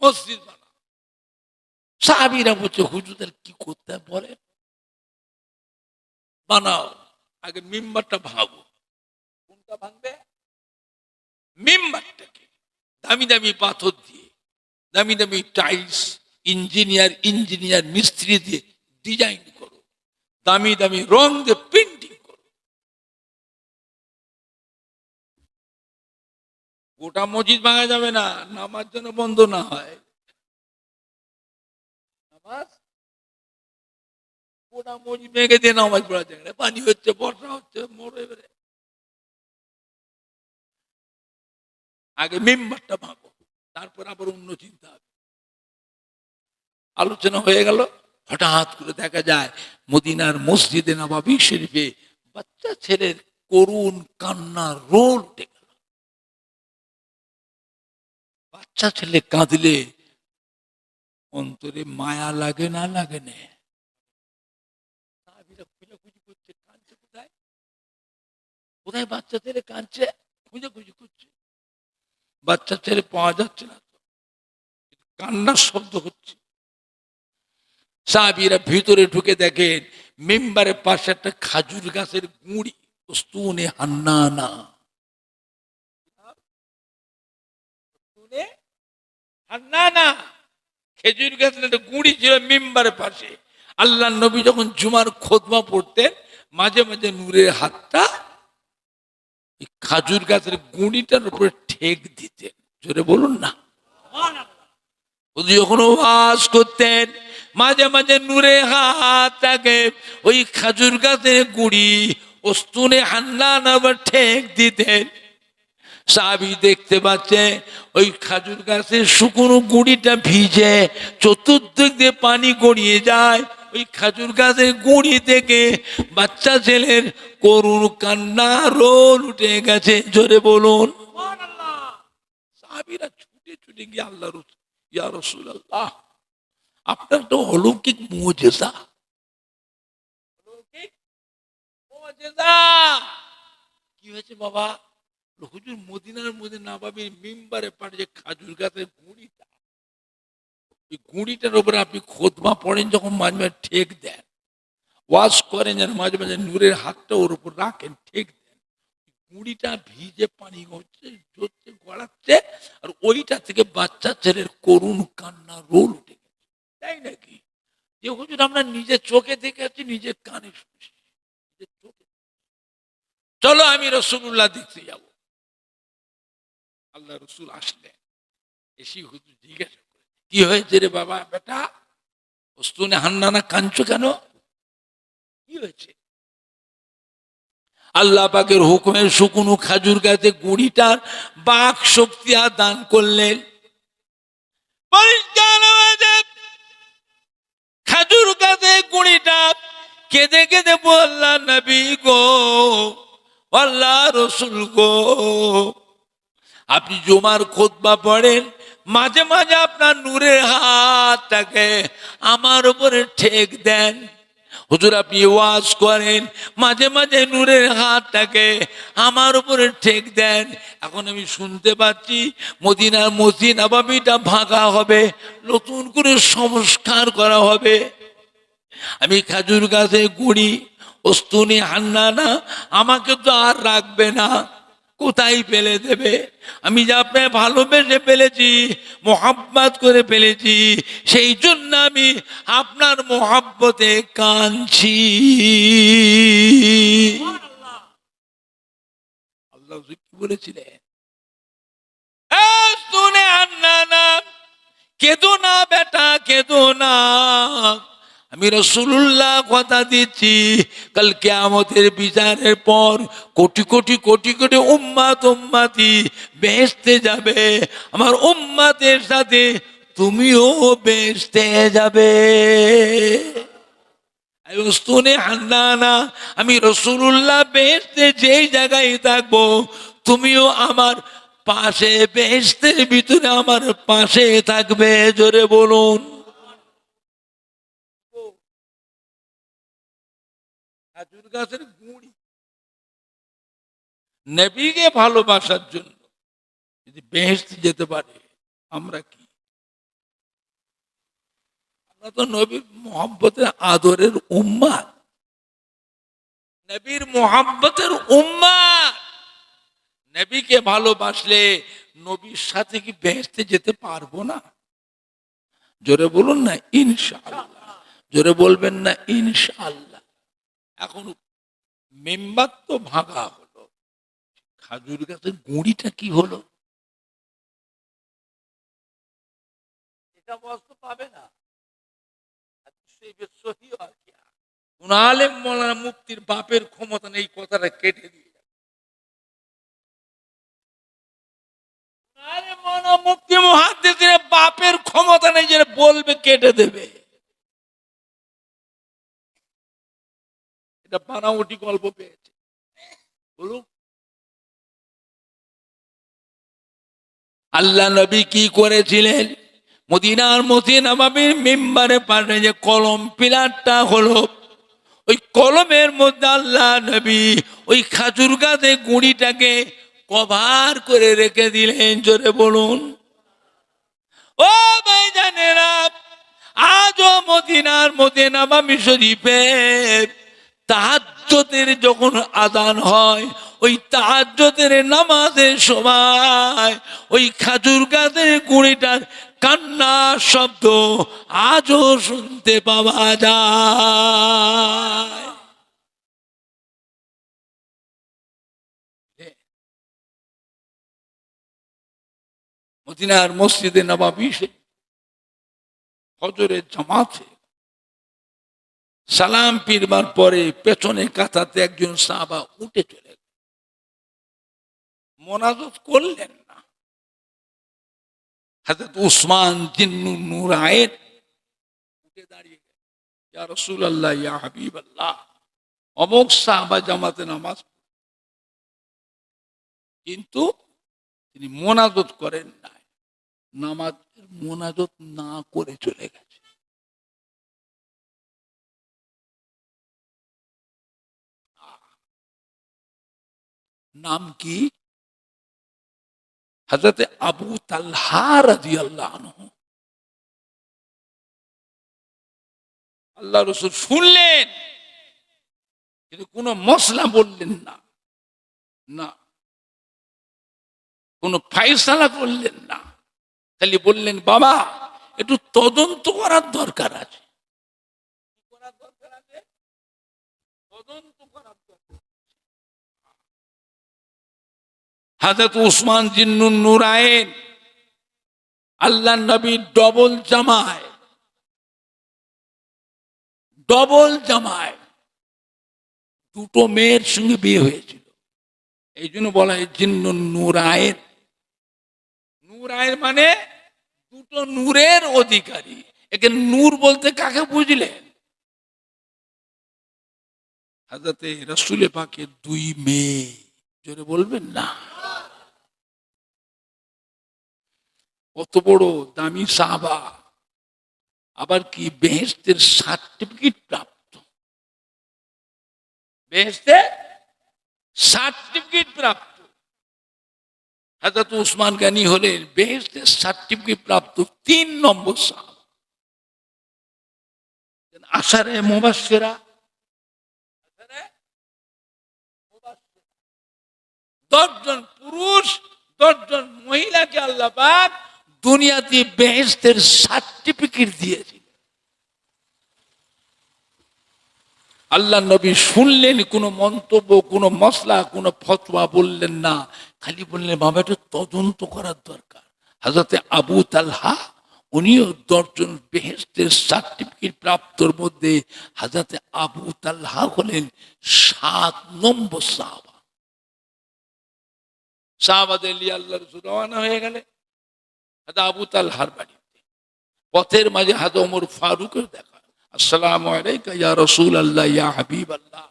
মসজিদ বানা, সাহাবীরা বলছে হুজুরদের কি করতে বলে? বানাও, আগে মিম্বারটা ভাঙো। কোনটা ভাঙবে? মিম্বারটাকে দামি দামি পাথর দিয়ে, দামি দামি টাইলস, ইঞ্জিনিয়ার মিস্ত্রি দিয়ে ডিজাইন করো, দামি দামি রং দিয়ে পেন্টিং করো। গোটা মসজিদ ভাঙা যাবে না, নামাজ যেন বন্ধ না হয়। নামাজ গোটা মসজিদ ভেঙে দিয়ে নামাজ পড়া যায় না, পানি হচ্ছে, বর্ষা হচ্ছে, মরে বেড়ে। আগে মেম্বারটা ভাঙো, তারপর আবার অন্য চিন্তা হবে। আলোচনা হয়ে গেল, হঠাৎ করে দেখা যায় মদিনার মসজিদে নববী শরীফে বাচ্চা ছেলের করুণ কান্নার রোল উঠে গেল। বাচ্চা ছেলে কাঁদলে অন্তরে মায়া লাগে না লাগে না? খোঁজাখুঁজি করছে, কাঁদছে কোথায়? কোথায় বাচ্চা ছেলে কাঁদছে, খুঁজে করছে, বাচ্চা ছেলে পাওয়া যাচ্ছে না, কান্নার শব্দ হচ্ছে। সাহাবীরা ভিতরে ঢুকে দেখেন মেম্বারের পাশে একটা খাজুর গাছের গুঁড়ি, উস্তুনে হান্নানা, হান্নানা খেজুর গাছের একটা গুঁড়ি ছিল মেম্বারের পাশে। আল্লাহ নবী যখন জুমার খুতবা পড়তেন মাঝে মাঝে নূরের হাতটা খাজুর গাছের গুঁড়িটার উপরে ঠেক দিতেন। জোরে বলুন না। যখন ওয়াজ করতেন মাঝে মাঝে নূরে হাতটাকে ওই খাজুর গাছের গুঁড়ি উস্তুনে হান্নানা ঠেক দিতেন। সাহাবী দেখতে পাচ্ছে ওই খাজুর গাছের শুকনো গুঁড়িটা ভিজে চতুর্দিক দিয়ে পানি গড়িয়ে যায়, ওই খাজুর গাছের গুঁড়ি থেকে বাচ্চা ছেলের করুণ কান্না রোল উঠে গেছে। জোরে বলুন। সাহাবীরা ছুটে ছুটে গিয়ে আল্লাহ ইয়া রাসূলুল্লাহ, আপনার তো অলৌকিক মুজিজা, অলৌকিক মুজিজা। কি হয়েছে বাবা? হুজুর মদিনার মধ্যে নববীর মিম্বারে পাড়ে যে খাজুর গাছের গুঁড়িটা, এই গুঁড়িটার উপরে আপনি খুতবা পড়েন যখন মাঝে মাঝে ঠেক দেন, ওয়াজ করেন আর মাঝে মাঝে নূরের হাতটা ওর উপর রাখেন ঠেক দেন, গুঁড়িটা ভিজে পানি হচ্ছে ঝরছে গড়াচ্ছে আর ওইটা থেকে বাচ্চা ছেলের করুণ কান্না রোল উঠে গেছে। তাই নাকি? যে হুজুর আমরা নিজের চোখে দেখেছি, নিজের কানে শুনছি, নিজের চোখে। চলো আমি রাসূলুল্লাহ দেখতে যাব। আল্লাহ রসুল আসলেন, এসে হুজুর জিজ্ঞাসা করে কি হয়েছে রে বাবা বেটা, উস্তুনে হান্নানা কাঁদছো কেন, কি হয়েছে? আল্লাহ পাকের হুকুমে শুকনো খাজুর গাছে গুঁড়িটার বাক শক্তি দান করলেন। খাজুর গাছে গুঁড়িটা কেঁদে কেঁদে বললা নবী গো, আল্লাহ রসুল গো, আপনি জুমার খুতবা পড়েন মাঝে মাঝে আপনার নূরের হাতটাকে আমার উপরে ঠেক দেন। হুজুর আপনি ওয়াজ করেন মাঝে মাঝে নূরের হাতটাকে আমার উপরে ঠেক দেন। এখন আমি শুনতে পাচ্ছি মদিনার মসজিদ নববীটা ভাঙা হবে, নতুন করে সংস্কার করা হবে। আমি খাজুর গাছে গুঁড়ি উস্তুনে হান্নানা আমাকে তো আর রাখবে না, কোথায় ফেলে দেবে? আমি যে আপনাকে ভালোবেসে ফেলেছি, মোহাব্বত করে ফেলেছি, সেই জন্য আমি আপনার মোহাব্বতে কাঁদছি। আল্লাহ কি বলেছিলেন? শুনে আন্নানা, কেঁদো না বেটা, কেঁদো না। আমি রাসূলুল্লাহ কথা দিচ্ছি কাল কিয়ামতের বিচারের পর কোটি কোটি কোটি কোটি উম্মত উম্মতি বেহেশতে যাবে, আমার উম্মতের সাথে তুমিও বেহেশতে যাবে। উস্তুনে হান্নানা, আমি রাসূলুল্লাহ বেহেশতে যেই জায়গায় থাকবো তুমিও আমার পাশে বেহেশতের ভিতরে আমার পাশে থাকবে। জোরে বলুন। খাজুর গাছের গুঁড়ি নবীকে ভালোবাসার জন্য যদি বেহেশতে যেতে পারে, আমরা কি? আমরা তো নবীর মোহাব্বতের আদরের উম্মাত, নবীর মোহাব্বতের উম্মাত। নবীকে ভালোবাসলে নবীর সাথে কি বেহেশতে যেতে পারবো না? জোরে বলুন না ইনশাআল্লাহ। জোরে বলবেন না ইনশাআল্লাহ। এখন মেম্বার তো ভাঙা হলো, খাজুর গাছের গুঁড়িটা কি হলো? এটা বস্তু পাবে না। মুক্তির বাপের ক্ষমতা নেই কথাটা কেটে দিয়ে মুক্তি মুহাদ্দিসের বাপের ক্ষমতা নেই যে বলবে কেটে দেবে। এটা বানাওটি গল্প পেয়েছে। বলুন আল্লাহ নবী কি করেছিলেন? মদিনার মসজিদ নববীর মিম্বারে পাশে যে কলম পিলারটা হলো, ওই কলমের মধ্যে আল্লাহ নবী ওই খাজুর গাছে গুঁড়িটাকে কভার করে রেখে দিলেন। জোরে বলুন। ও ভাইজানেরা, আজও মদিনার মধ্যে নববী শরীফে তাহাজ্জুদের যখন আযান হয়, ওই তাহাজ্জুদের নামাজের সময় ওই খাজুর গাছের গুঁড়িটার কান্নার শব্দ আজও শুনতে পাওয়া যায়। মদিনার মসজিদে নববী ফজরের জামাতে সালাম ফিরবার পরে পেছনে কাতাতে একজন সাহাবা উঠে চলে গেল, মোনাজাত করলেন না। হযরত উসমান জিন্নুন নূরায়েন উঠে দাঁড়িয়ে গেলেন, ইয়া রাসূলুল্লাহ, ইয়া হাবিবাল্লাহ, অমুক সাহাবা জামাতে নামাজ, কিন্তু তিনি মোনাজাত করেন না, নামাজের মোনাজাত না করে চলে গেছে। নাম কি? হযরত আবু তালহা রাদিয়াল্লাহু আনহু। আল্লাহ রাসূল শুনলেন কিন্তু কোনো মসলা বললেন না, না কোনো ফায়সালা করলেন না, খালি বললেন, বাবা একটু তদন্ত করার দরকার আছে। তদন্ত করার দরকার। হযরত উসমান জিন্নুন নূরায়েন আল্লাহ নবীর ডবল জামায় দুটো মেয়ের সঙ্গে বিয়ে হয়েছিল, এই জন্য বলা হয় জিন্নুন নূরায়েন। নূরায়েন মানে দুটো নূরের অধিকারী। এখানে নূর বলতে কাকে বুঝলেন? হযরতে রাসূল পাকের দুই মেয়ে। জোরে বলবেন না। কত বড় দামি সাহাবা, আবার কি বেহেশতের সার্টিফিকেট প্রাপ্ত, বেহেশতের সার্টিফিকেট প্রাপ্ত। হযরত উসমান গনি হলেন বেহেশতের সার্টিফিকেট প্রাপ্ত 3 নম্বর সাহাবা। আশারে মুবাশশিরা, 10 জন পুরুষ 10 জন মহিলাকে আল্লাহ পাক দুনিয়াতে বেহেশতের সার্টিফিকেট দিয়েছিল। আল্লাহ নবী শুনলেন, কোনো মন্তব্য, কোনো মসলা, কোনো ফতোয়া বললেন না, খালি বললেন, বাবা এটা তদন্ত করার দরকার। হযরতে আবু তালহা উনিও 10 জন বেহেশতের সার্টিফিকেট প্রাপ্তর মধ্যে হযরতে আবু তালহা হলেন 7 নম্বর সাহাবা। সাহাবাদের নিয়ে আল্লাহ রাসূল রওনা হয়ে গেলেন হযরত আবু তালহার বাড়িতে। পথের মাঝে হযরত ওমর ফারুকের দেখা। আসসালামু আলাইকা ইয়া রাসূলুল্লাহ, ইয়া হাবিবাল্লাহ।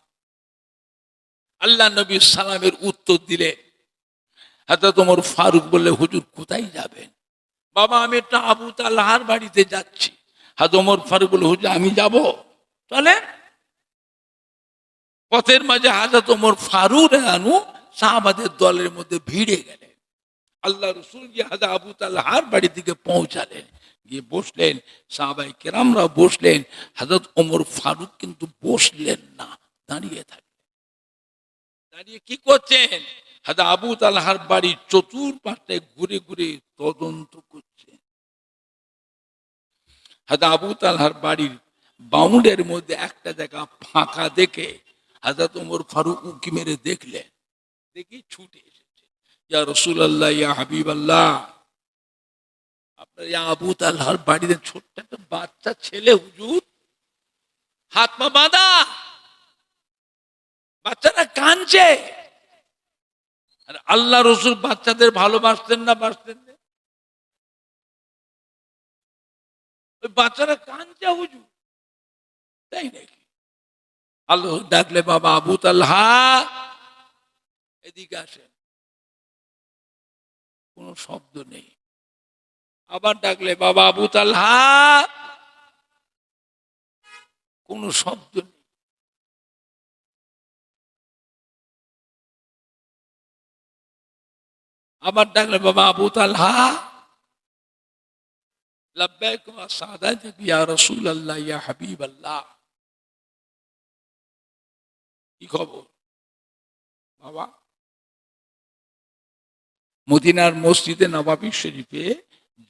আল্লাহ নবী সালামের উত্তর দিলেন। হযরত ওমর ফারুক বললে, হুজুর কোথায় যাবেন? বাবা আমি একটা আবু তালহার বাড়িতে যাচ্ছি। হযরত ওমর ফারুক বলল, হুজুর আমি যাব, চলে। পথের মাঝে হযরত ওমর ফারুক আনু সাহাবাদের দলের মধ্যে ভিড়ে গেলেন। আল্লাহ রাসূল গিয়ে হযরত আবু তালহার বাড়ি থেকে পৌঁছালেন, গিয়ে বসলেন, সাহাবায়ে কেরামরা বসলেন। হযরত ওমর ফারুক কিন্তু বসলেন না, দাঁড়িয়ে থাকলেন। দাঁড়িয়ে কি করছেন? হযরত আবু তালহার বাড়ির চতুর্পাশে ঘুরে ঘুরে তদন্ত করছেন। হযরত আবু তালহার বাড়ির বাউন্ডের মধ্যে একটা জায়গা ফাঁকা দেখে হযরত ওমর ফারুক উঁকি মেরে দেখলেন, দেখি ছুটে এসেছে, ইয়া রাসূলুল্লাহ, ইয়া হাবিবাল্লাহ, আপনার ইয়া আবু তালহার বাড়িতে ছোট্ট একটা বাচ্চা ছেলে, হুজুর হাত পা বাঁধা, বাচ্চারা কাঁদছে। আর আল্লাহ রাসূল বাচ্চাদের ভালোবাসতেন না বাসতেন না? ওই বাচ্চারা কাঁদছে হুজুর, তাই নাকি? আল্লাহ ডাকলে, বাবা আবু তালহা এদিকে আসেন। কোনো শব্দ নেই। আবার ডাকলে, বাবা আবু তালহা, কোনো শব্দ নেই। আবার ডাকলেন, বাবা আবু তালহা। লাব্বাইক ওয়া সাদাতুক ইয়া রাসূলুল্লাহ ইয়া হাবিবাল্লাহ। কি খবর বাবা? মদিনার মসজিদে নববী শরীফে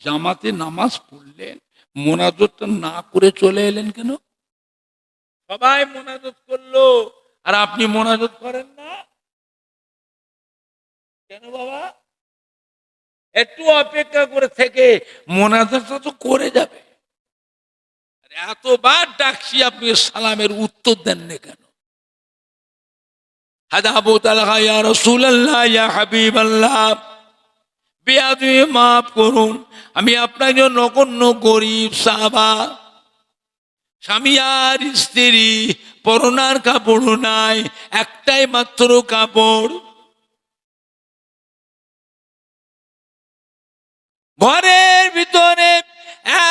জামাতে নামাজ পড়লেন, মোনাজাতটা না করে চলে এলেন কেন? সবাই মোনাজাত করলো আর আপনি মোনাজাত করেন না কেন বাবা? একটু অপেক্ষা করে থেকে মোনাজাতটা তো করে যাবে। এতবার ডাকছি, আপনি সালামের উত্তর দেননি কেন? হাদা আবু তালহা, ইয়া রাসূলুল্লাহ ইয়া হাবিবাল্লাহ, বেয়াদবি মাফ করুন, আমি আপনার জন্য নগণ্য গরিব সাহাবা, স্বামী আর স্ত্রী, পরনার কাপড় নাই, একটাই মাত্র কাপড়, ঘরের ভিতরে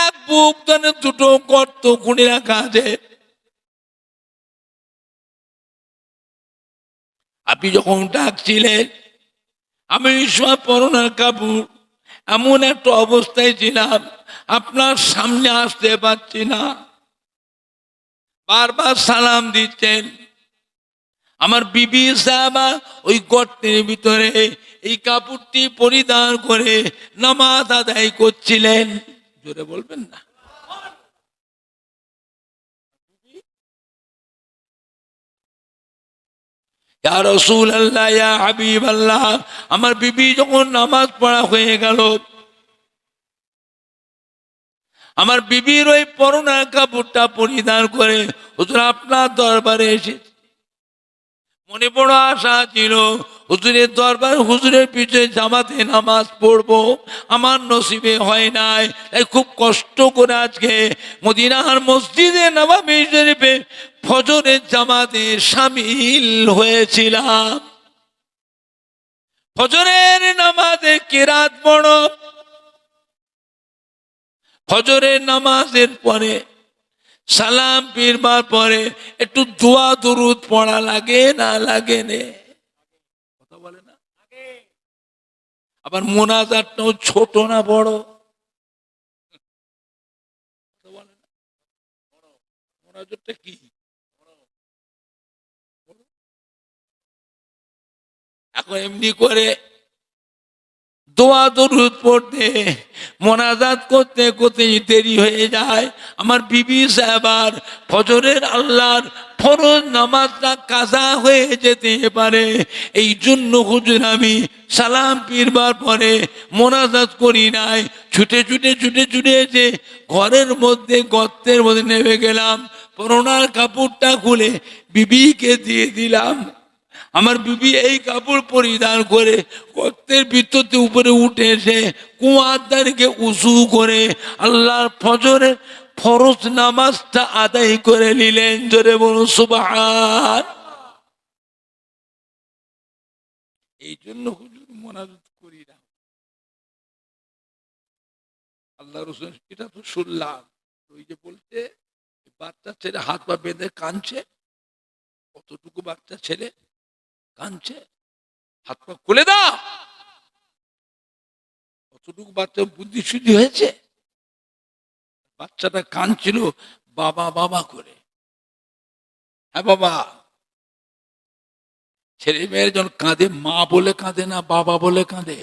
এক বুক দানে দুটো গর্ত খুঁড়ে রাখা আছে। আপনি যখন ডাকছিলেন, আমি সব পরনার কাপড়, এমন একটা অবস্থায় ছিলাম আপনার সামনে আসতে পারছি না। বারবার সালাম দিচ্ছেন। আমার বিবি সাহাবা ওই গর্তের ভিতরে এই কাপড়টি পরিধান করে নামাজ আদায় করছিলেন। জোরে বলবেন না? ইয়া রাসূলুল্লাহ ইয়া হাবিবাল্লাহ, আমার বিবি যখন নামাজ পড়া হয়ে গেল, আমার বিবির ওই পরনার কাপড়টা পরিধান করে হুজুর আপনার দরবারে এসেছে। মনে বড় আশা ছিল হুজুরের দরবার, হুজুরের পিছনে জামাতে নামাজ পড়বো, আমার নসিবে হয় নাই। তাই খুব কষ্ট করে আজকে মদিনার মসজিদে নববী শরীফে ফজরের জামাতে শামিল হয়েছিলাম। ফজরের নামাজে কিরাত পড়, ফজরের নামাজের পরে সালাম ফিরবার পরে একটু দোয়া দরুদ পড়া লাগে না লাগে নে? কথা বলে না? আবার মোনাজাতটাও ছোট না বড়? মোনাজাতটা কি? এখন এমনি করে দোয়া দরুদ পড়তে, মোনাজাত করতে করতে দেরি হয়ে যায়। আমার বিবি সাহেবার ফজরের আল্লাহর ফরজ নামাজটা কাজা হয়ে যেতে পারে, এই জন্য হুজুর আমি সালাম ফিরবার পরে মোনাজাত করি নাই। ছুটে ছুটে ছুটে ছুটে যে ঘরের মধ্যে গর্তের মধ্যে নেমে গেলাম, পরনার কাপড়টা খুলে বিবিকে দিয়ে দিলাম। আমার বিবি এই কাপড় পরিধান করে গর্তের ভিতরতে উপরে উঠে এসে কুয়ার দাঁড়িয়ে উঁচু করে আল্লাহর ফজরের ফরজ নামাজটা আদায় করে নিলেন। জোরে বলুন সুবহান। এই জন্য হুজুর মোনাজাত করি না। আল্লাহ রসুল এটা তো শুনলাম, ওই যে বলতে বাচ্চা ছেলে হাত পা বেঁধে কাঁদছে, কতটুকু বাচ্চা ছেলে কাঁদছে, হাত পা খুলে দাও, কতটুকু বাচ্চা বুদ্ধি শুদ্ধি হয়েছে? বাচ্চাটা কাঁদছিল বাবা বাবা করে। হ্যাঁ বাবা, ছেলে মেয়ের যখন কাঁদে মা বলে কাঁদে না বাবা বলে কাঁদে?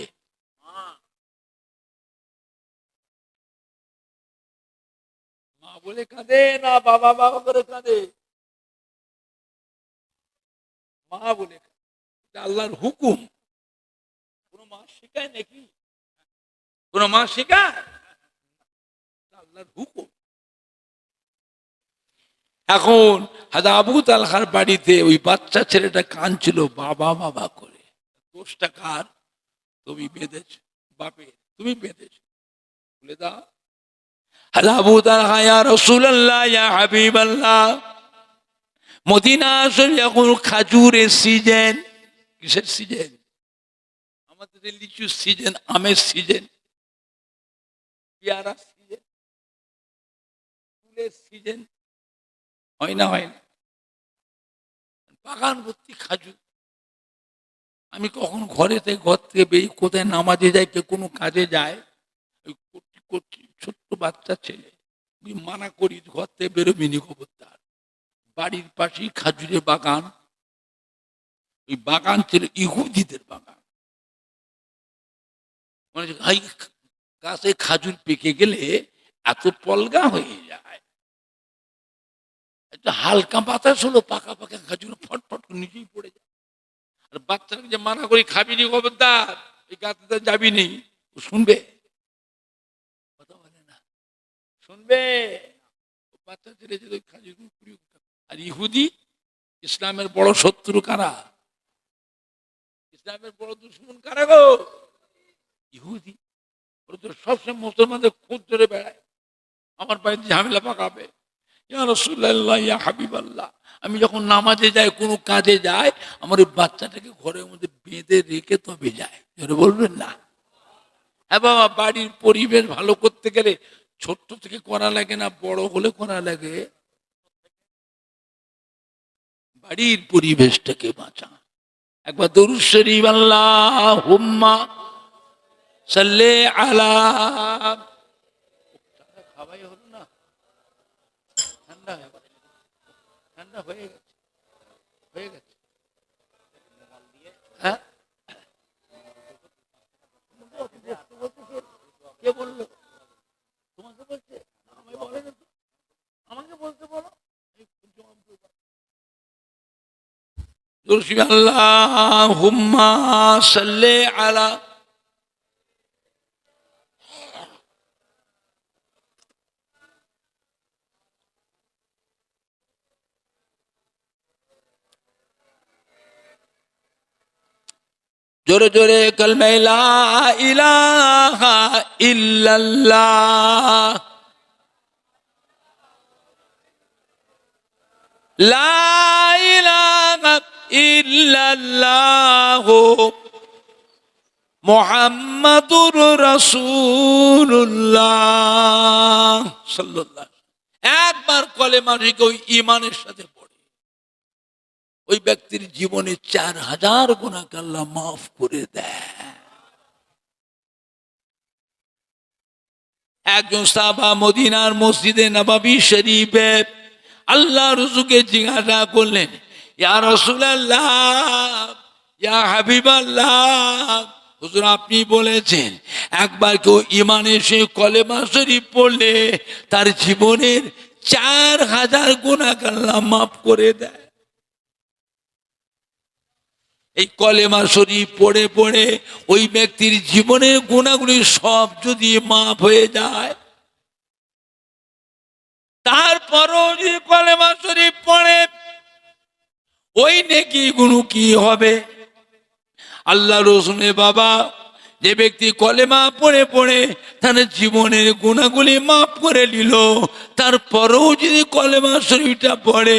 মা বলে কাঁদে না বাবা বাবা করে কাঁদে? মা বলে কাঁদে। এটা আল্লাহর হুকুম। কোন মা শেখায় নাকি? কোন মা শেখায়? আল্লাহর হুকুম। এখন হাজা আবু তালহার বাড়িতে ওই বাচ্চা ছেলেটা কাঁদছিল বাবা বাবা করে। দোষটা কার? তুমি বেঁধেছ, বাপে তুমি বেঁধেছ, বলে দাও। হাজা আবু তালহা, ইয়া রাসূলুল্লাহ ইয়া হাবিবাল্লাহ, মদিনা শরীফ এখন খাজুরের সিজন। কিসের সিজন? আমাদের লিচু সিজন, আমের সিজন, পেয়ারা সিজন, ফুলের সিজন, হয় না? হয় না? বাগান ভর্তি খাজুর। আমি কখন ঘর থেকে বেরিয়ে কোথায় নামাজে যাই, কে কোনো কাজে যায়, ওই ছোট্ট বাচ্চা ছেলে ওই মানা করি ঘর থেকে বেরোবিনি, খবরদার। বাড়ির পাশেই খাজুরের বাগান, ওই বাগান ছিল ইহুদিদের বাগান। মানে গাছে খাজুর পেকে গেলে এত পলগা হয়ে যায়, একটা হালকা বাতাস হলো, পাকা পাকা খাজুর ফটফট করে নিচেই পড়ে যায়। আর বাচ্চাকে যে মানা করি খাবি নি, খবরদার এই গাছে যাবি নেই, ও শুনবে? কথা বলে না, শুনবে? বাচ্চা ছেলে যে খাজুর। আর ইহুদি ইসলামের বড় শত্রু কারা? ইসলামের বড় দুশ্মন কারা গো? ইহুদি। ওরা তো সবসময় মুসলমানদের খুঁজ ধরে বেড়ায়, আমার বাড়িতে ঝামেলা পাকাবে। ইয়া রাসূলুল্লাহ, ইয়া হাবিবাল্লাহ, আমি যখন নামাজে যাই, কোনো কাজে যাই, আমার ওই বাচ্চাটাকে ঘরের মধ্যে বেঁধে রেখে তবে যায়। বলবেন না? হ্যাঁ বাবা, বাড়ির পরিবেশ ভালো করতে গেলে ছোট্ট থেকে করা লাগে না, বড় হলে করা লাগে। বাড়ির পরিবেশটাকে বাঁচা। একবার দরুদ শরীফ আল্লাহুম্মা সাল্লি আলা। খাওয়াই হলো না, ঠান্ডা ঠান্ডা হয়ে গেছে, হয়ে গেছে। হ্যাঁ, কে বললো তোমাকে? বলছে আমাকে বলে না তো, আমাকে বলতে বলো। আল্লাহুম্মা সাল্লি আলা। জোরে জোরে কালমা লা ইলাহা ইল্লাল্লাহ, লা ইলাহা ইল্লাল্লাহ মুহাম্মাদুর রাসূলুল্লাহ সাল্লাল্লাহু। একবার কলেমা শিখে ওই ঈমানের সাথে পড়ে, ওই ব্যক্তির জীবনে 4000 গুনাহকে আল্লাহ মাফ করে দেয়। একজন সাহাবা মদিনার মসজিদে নববী শরীফে আল্লাহ রাসূলকে জিজ্ঞাসা করলেন, ইয়া রাসূলুল্লাহ, ইয়া হাবিবাল্লাহ, হুজুর আপনি বলেছেন একবার কেউ ঈমান এসে কলেমা শরীফ পড়লে তার জীবনের 4000 গুনাহকে আল্লাহ মাফ করে দেয়। এই কলেমা শরীফ পড়ে পড়ে ওই ব্যক্তির জীবনের গুনাহগুলি সব যদি মাফ হয়ে যায়, তারপরও যদি কলেমা শরীফ পড়ে, ওই নেকি গুলো কি হবে? আল্লাহ রাসূলের বাবা, যে ব্যক্তি কলেমা পড়ে পড়ে তার জীবনের গুনাহগুলি মাফ করে নিল, তারপরেও যদি কলেমা শরীফটা পড়ে,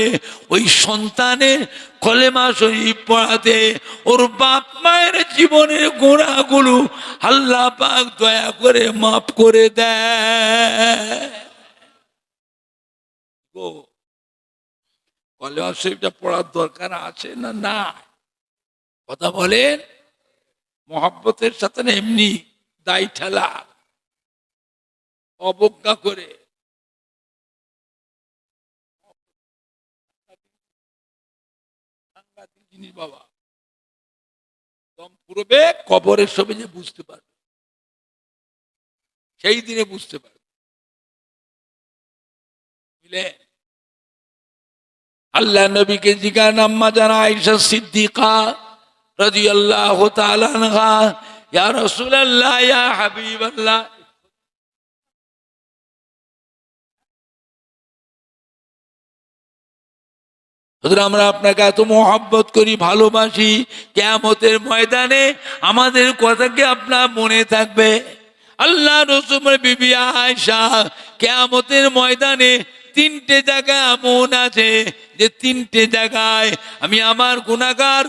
ওই সন্তানের কলেমা শরীফ পড়াতে ওর বাপ মায়ের জীবনের গুনাহগুলো আল্লাহ পাক দয়া করে মাফ করে দেয়। কলেমা শরীফটা পড়ার দরকার আছে না? না, কথা বলেন। মহব্বতের সাথে না এমনি দায় ঠেলা, অবজ্ঞা করে। সাংঘাতিক জিনিস বাবা, দম পুরবে কবরের সবে যে বুঝতে পারবে, সেই দিনে বুঝতে পারবে। বুঝলে? আল্লাহ নবীকে জিজ্ঞাসা আম্মা জানা আয়েশা সিদ্দিকা রাদিয়াল্লাহু তাআলা আনহা, ইয়া রাসূলুল্লাহ, ইয়া হাবিবাল্লাহ, আমরা আপনাকে এত মহব্বত করি, ভালোবাসি, কিয়ামতের ময়দানে আমাদের কথা কি আপনার মনে থাকবে? আল্লাহ রাসূলের বিবি আয়েশা, কিয়ামতের ময়দানে 3টে জায়গা এমন আছে যে 3টে জায়গায় আমি আমার গুনাহগার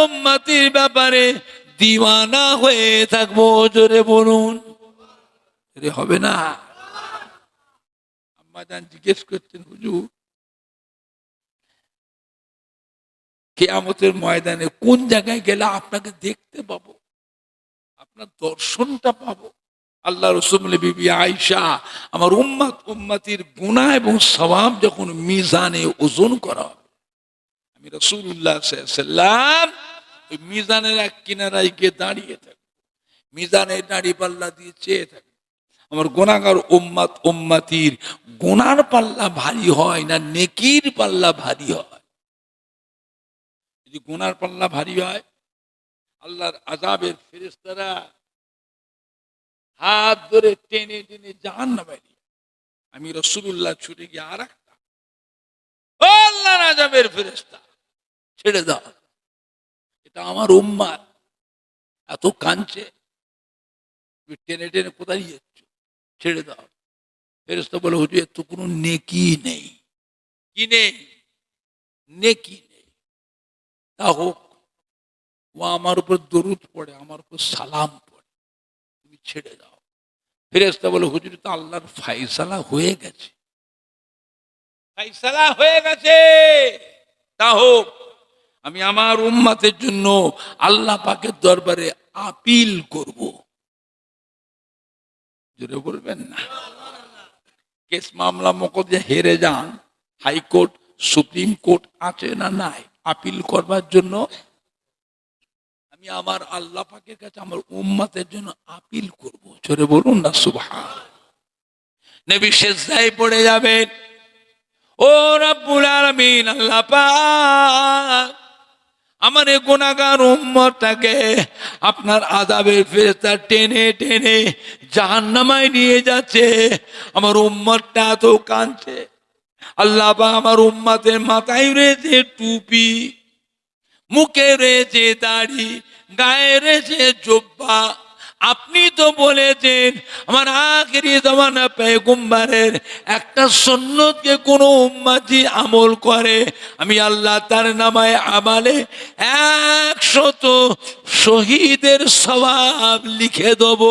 উম্মতির ব্যাপারে দিওয়ানা হয়ে থাকবো। জোরে বলুন, হবে না? আম্মা জান জিজ্ঞেস করতেন, হুজুর কিয়ামতের ময়দানে কোন জায়গায় গেলে আপনাকে দেখতে পাবো, আপনার দর্শনটা পাবো। আল্লাহ রসুল বিবি আয়েশা, আমার উম্মতির গুনাহ এবং সওয়াব যখন মিজানে ওজন করা হবে, আমি রাসূলুল্লাহ সাল্লাল্লাহু আলাইহি ওয়াসাল্লাম ওই মিজানের এক কিনারায় গিয়ে দাঁড়িয়ে থাকবো, মিজানের দাঁড়ি পাল্লা দিয়ে চেয়ে থাকবো। আমার গুনাহগার উম্মতির গুনার পাল্লা ভারী হয় না নেকির পাল্লা ভারী হয়? যদি গুনার পাল্লা ভারী হয়, আল্লাহর আযাবের ফেরেশতারা হাত ধরে টেনে টেনে জাহান্নামে নিয়ে, আমি রাসূলুল্লাহ ছুটে গিয়ে আর একটা, ও আল্লাহর আযাবের ফেরেশতা, ছেড়ে দাও, এটা আমার উম্মত, এত কাঁদছে, তুমি টেনে টেনে কোথায় যাচ্ছ, ছেড়ে দাও। ফেরেশতা বলে, হুজুর এর তো কোনো নেকি নেই। কি নেই? নেকি নেই। তা হোক, ও আমার উপর দরুদ পড়ে, আমার উপর সালাম পড়ে, তুমি ছেড়ে দাও। ফেরেশতা বলে, হুজুর তো আল্লাহর ফায়সালা হয়ে গেছে, ফায়সালা হয়ে গেছে। তা হোক, আমি আমার উম্মতের জন্য আল্লাহ পাকের দরবারে আপিল করব। জোরে বলবেন না? কেস মামলা মকদ্দমা হেরে যান, হাইকোর্ট সুপ্রিম কোর্ট আছে না নাই, আপিল করবার জন্য আমি আমার আল্লাহ পাকের কাছে আমার উম্মতের জন্য আপিল করব। জোরে বলুন না সুবহান। নবী সিজদায় পড়ে যাবেন, ও রব্বুল আলামিন, আল্লাহ পাক আমার এই গুনাহগার উম্মতটাকে আপনার আযাবের ফেরেশতা টেনে টেনে জাহান্নামায় নিয়ে যাচ্ছে, আমার উম্মতটা তো কাঁদছে। আল্লাহ পাক আমার উম্মতের মাথায় রয়েছে টুপি, মুখে রয়েছে দাড়ি, গায়ে রয়েছে জুব্বা। আপনি তো বলেছেন আমার আখিরি জামানা পয়গম্বরের একটা সুন্নতকে কোন উম্মতি আমল করে, আমি আল্লাহ তার নামায় আমালে 100 শহীদের সওয়াব লিখে দেব।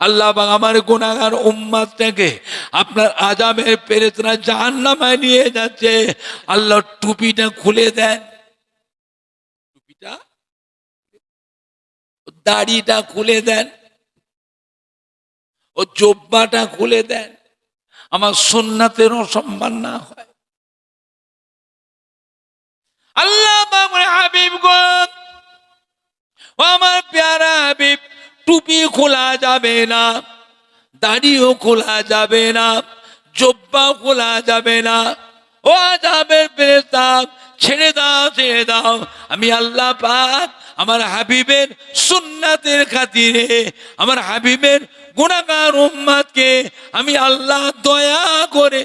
আল্লাহ পাক আমার গুনাহগার উম্মতটাকে আপনার আযাবের ফেরেশতারা জাহান্নামে নিয়ে যাচ্ছে, আল্লাহ টুপিটা খুলে দেন, টুপিটা, দাড়িটা খুলে দেন, ও জুব্বাটা খুলে দেন, আমার সুন্নাতের অসম্মান না হয়। আল্লাহ পাক বলে, হাবিব গো, ও আমার প্যারা হাবিব, টুপি খোলা যাবে না, দাড়িও খোলা যাবে না, জুব্বা খোলা যাবে না, ও আযাবের ফেরেশতা ছেড়ে দাও, ছেড়ে দাও। আমি আল্লাহ পাক আমার হাবিবের সুন্নাতের খাতিরে আমার হাবিবের গুনাহগার উম্মতকে আমি আল্লাহ দয়া করে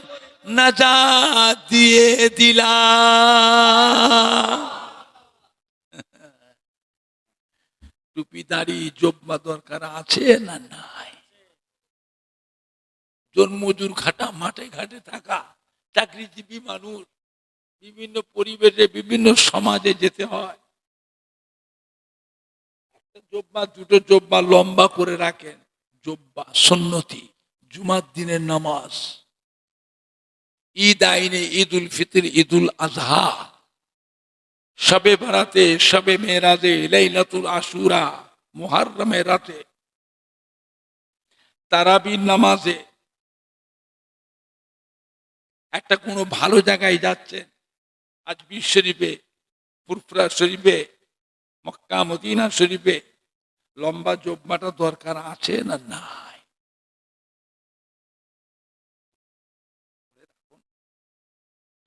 নাজাত দিয়ে দিলাম। টুপি দাড়ি জুব্বা দরকার আছে না নাই? জন্মজুর খাটা, মাঠে ঘাটে থাকা চাকরিজীবী মানুষ, বিভিন্ন পরিবেশে বিভিন্ন সমাজে যেতে হয়, জুব্বা দুটো জুব্বা লম্বা করে রাখেন, জুব্বা সুন্নতি, জুমার দিনের নামাজ, ঈদ আইনে, ঈদ উল ফিতর, ঈদ উল আজহা, শবে বারাতে, শবে মেরাজে, লাইলাতুল আশুরা, মুহররমের রাতে, তারাবির নামাজে, একটা কোনো ভালো জায়গায় যাচ্ছেন, আজমির শরীফে, ফুরফুরা শরীফে, মক্কা মদিনা শরীফে, লম্বা জুব্বাটা দরকার আছে না নাই?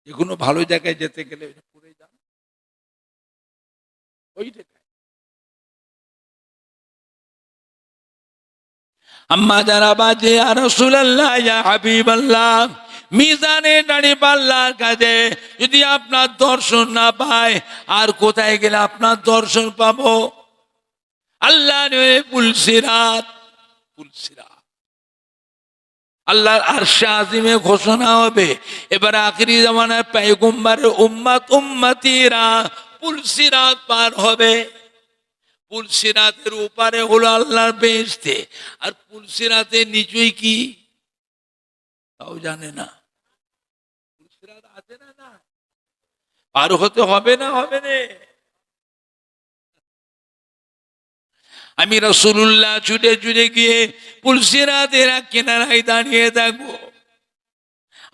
যে কোনো ভালো জায়গায় যেতে গেলে পড়ে যান, ওই জায়গায়। আম্মা যারা বাজে, ইয়া রাসূলুল্লাহ, ইয়া হাবিবাল্লাহ, মিজানে দাঁড়ি পাল্লার কাছে যদি আপনার দর্শন না পায়, আর কোথায় গেলে আপনার দর্শন পাবো? আল্লাহ পুলসিরাত, পুলসিরাত, আল্লাহর আরশে আজিমে ঘোষণা হবে, এবার আখিরি জামানায় পয়গম্বরের উম্মতিরা পুলসিরাত পার হবে। পুলসিরাতের উপরে হলো আল্লাহর বেহেশতে, আর পুলসিরাতের নিচেই কি তাও জানে না। পুলসিরাত আছে না না? পার হতে হবে না হবে না? আমি রাসূলুল্লাহ ছুটে ছুটে গিয়ে পুলসিরাতের কিনারায় দাঁড়িয়ে থাকবো।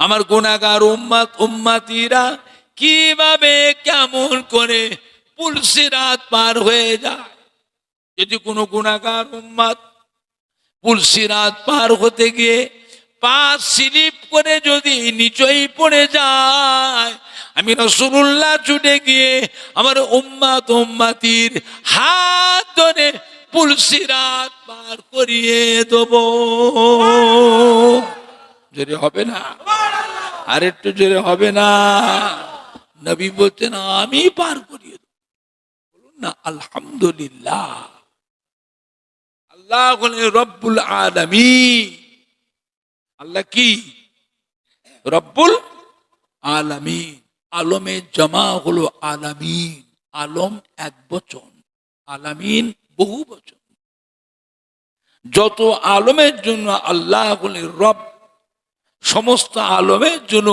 আমার গুনাহগার উম্মতিরা কিভাবে কেমন করে পুলসিরাত পার হয়ে যায়। যদি কোনো গুনাহগার উম্মত পুলসিরাত পার হতে গিয়ে পা স্লিপ করে যদি নিচেই পড়ে যায়, আমি রাসূলুল্লাহ ছুটে গিয়ে আমার উম্মতির হাত ধরে পুলসিরাত পার করিয়ে দেব। জোরে হবে না? আর একটু জোরে হবে না? নবী বলছেন আমি পার করিয়ে দেব। বলুন না আলহামদুলিল্লাহ। আল্লাহ হলেন রব্বুল আলামিন। আল্লাহ কি? রব্বুল আলামিন। আলমের জমা হলো আলামিন। আলম এক বচন, আলামিন বহু বচন। যত আলমের জন্য আল্লাহ হলেন রব, সমস্ত আলমের জন্য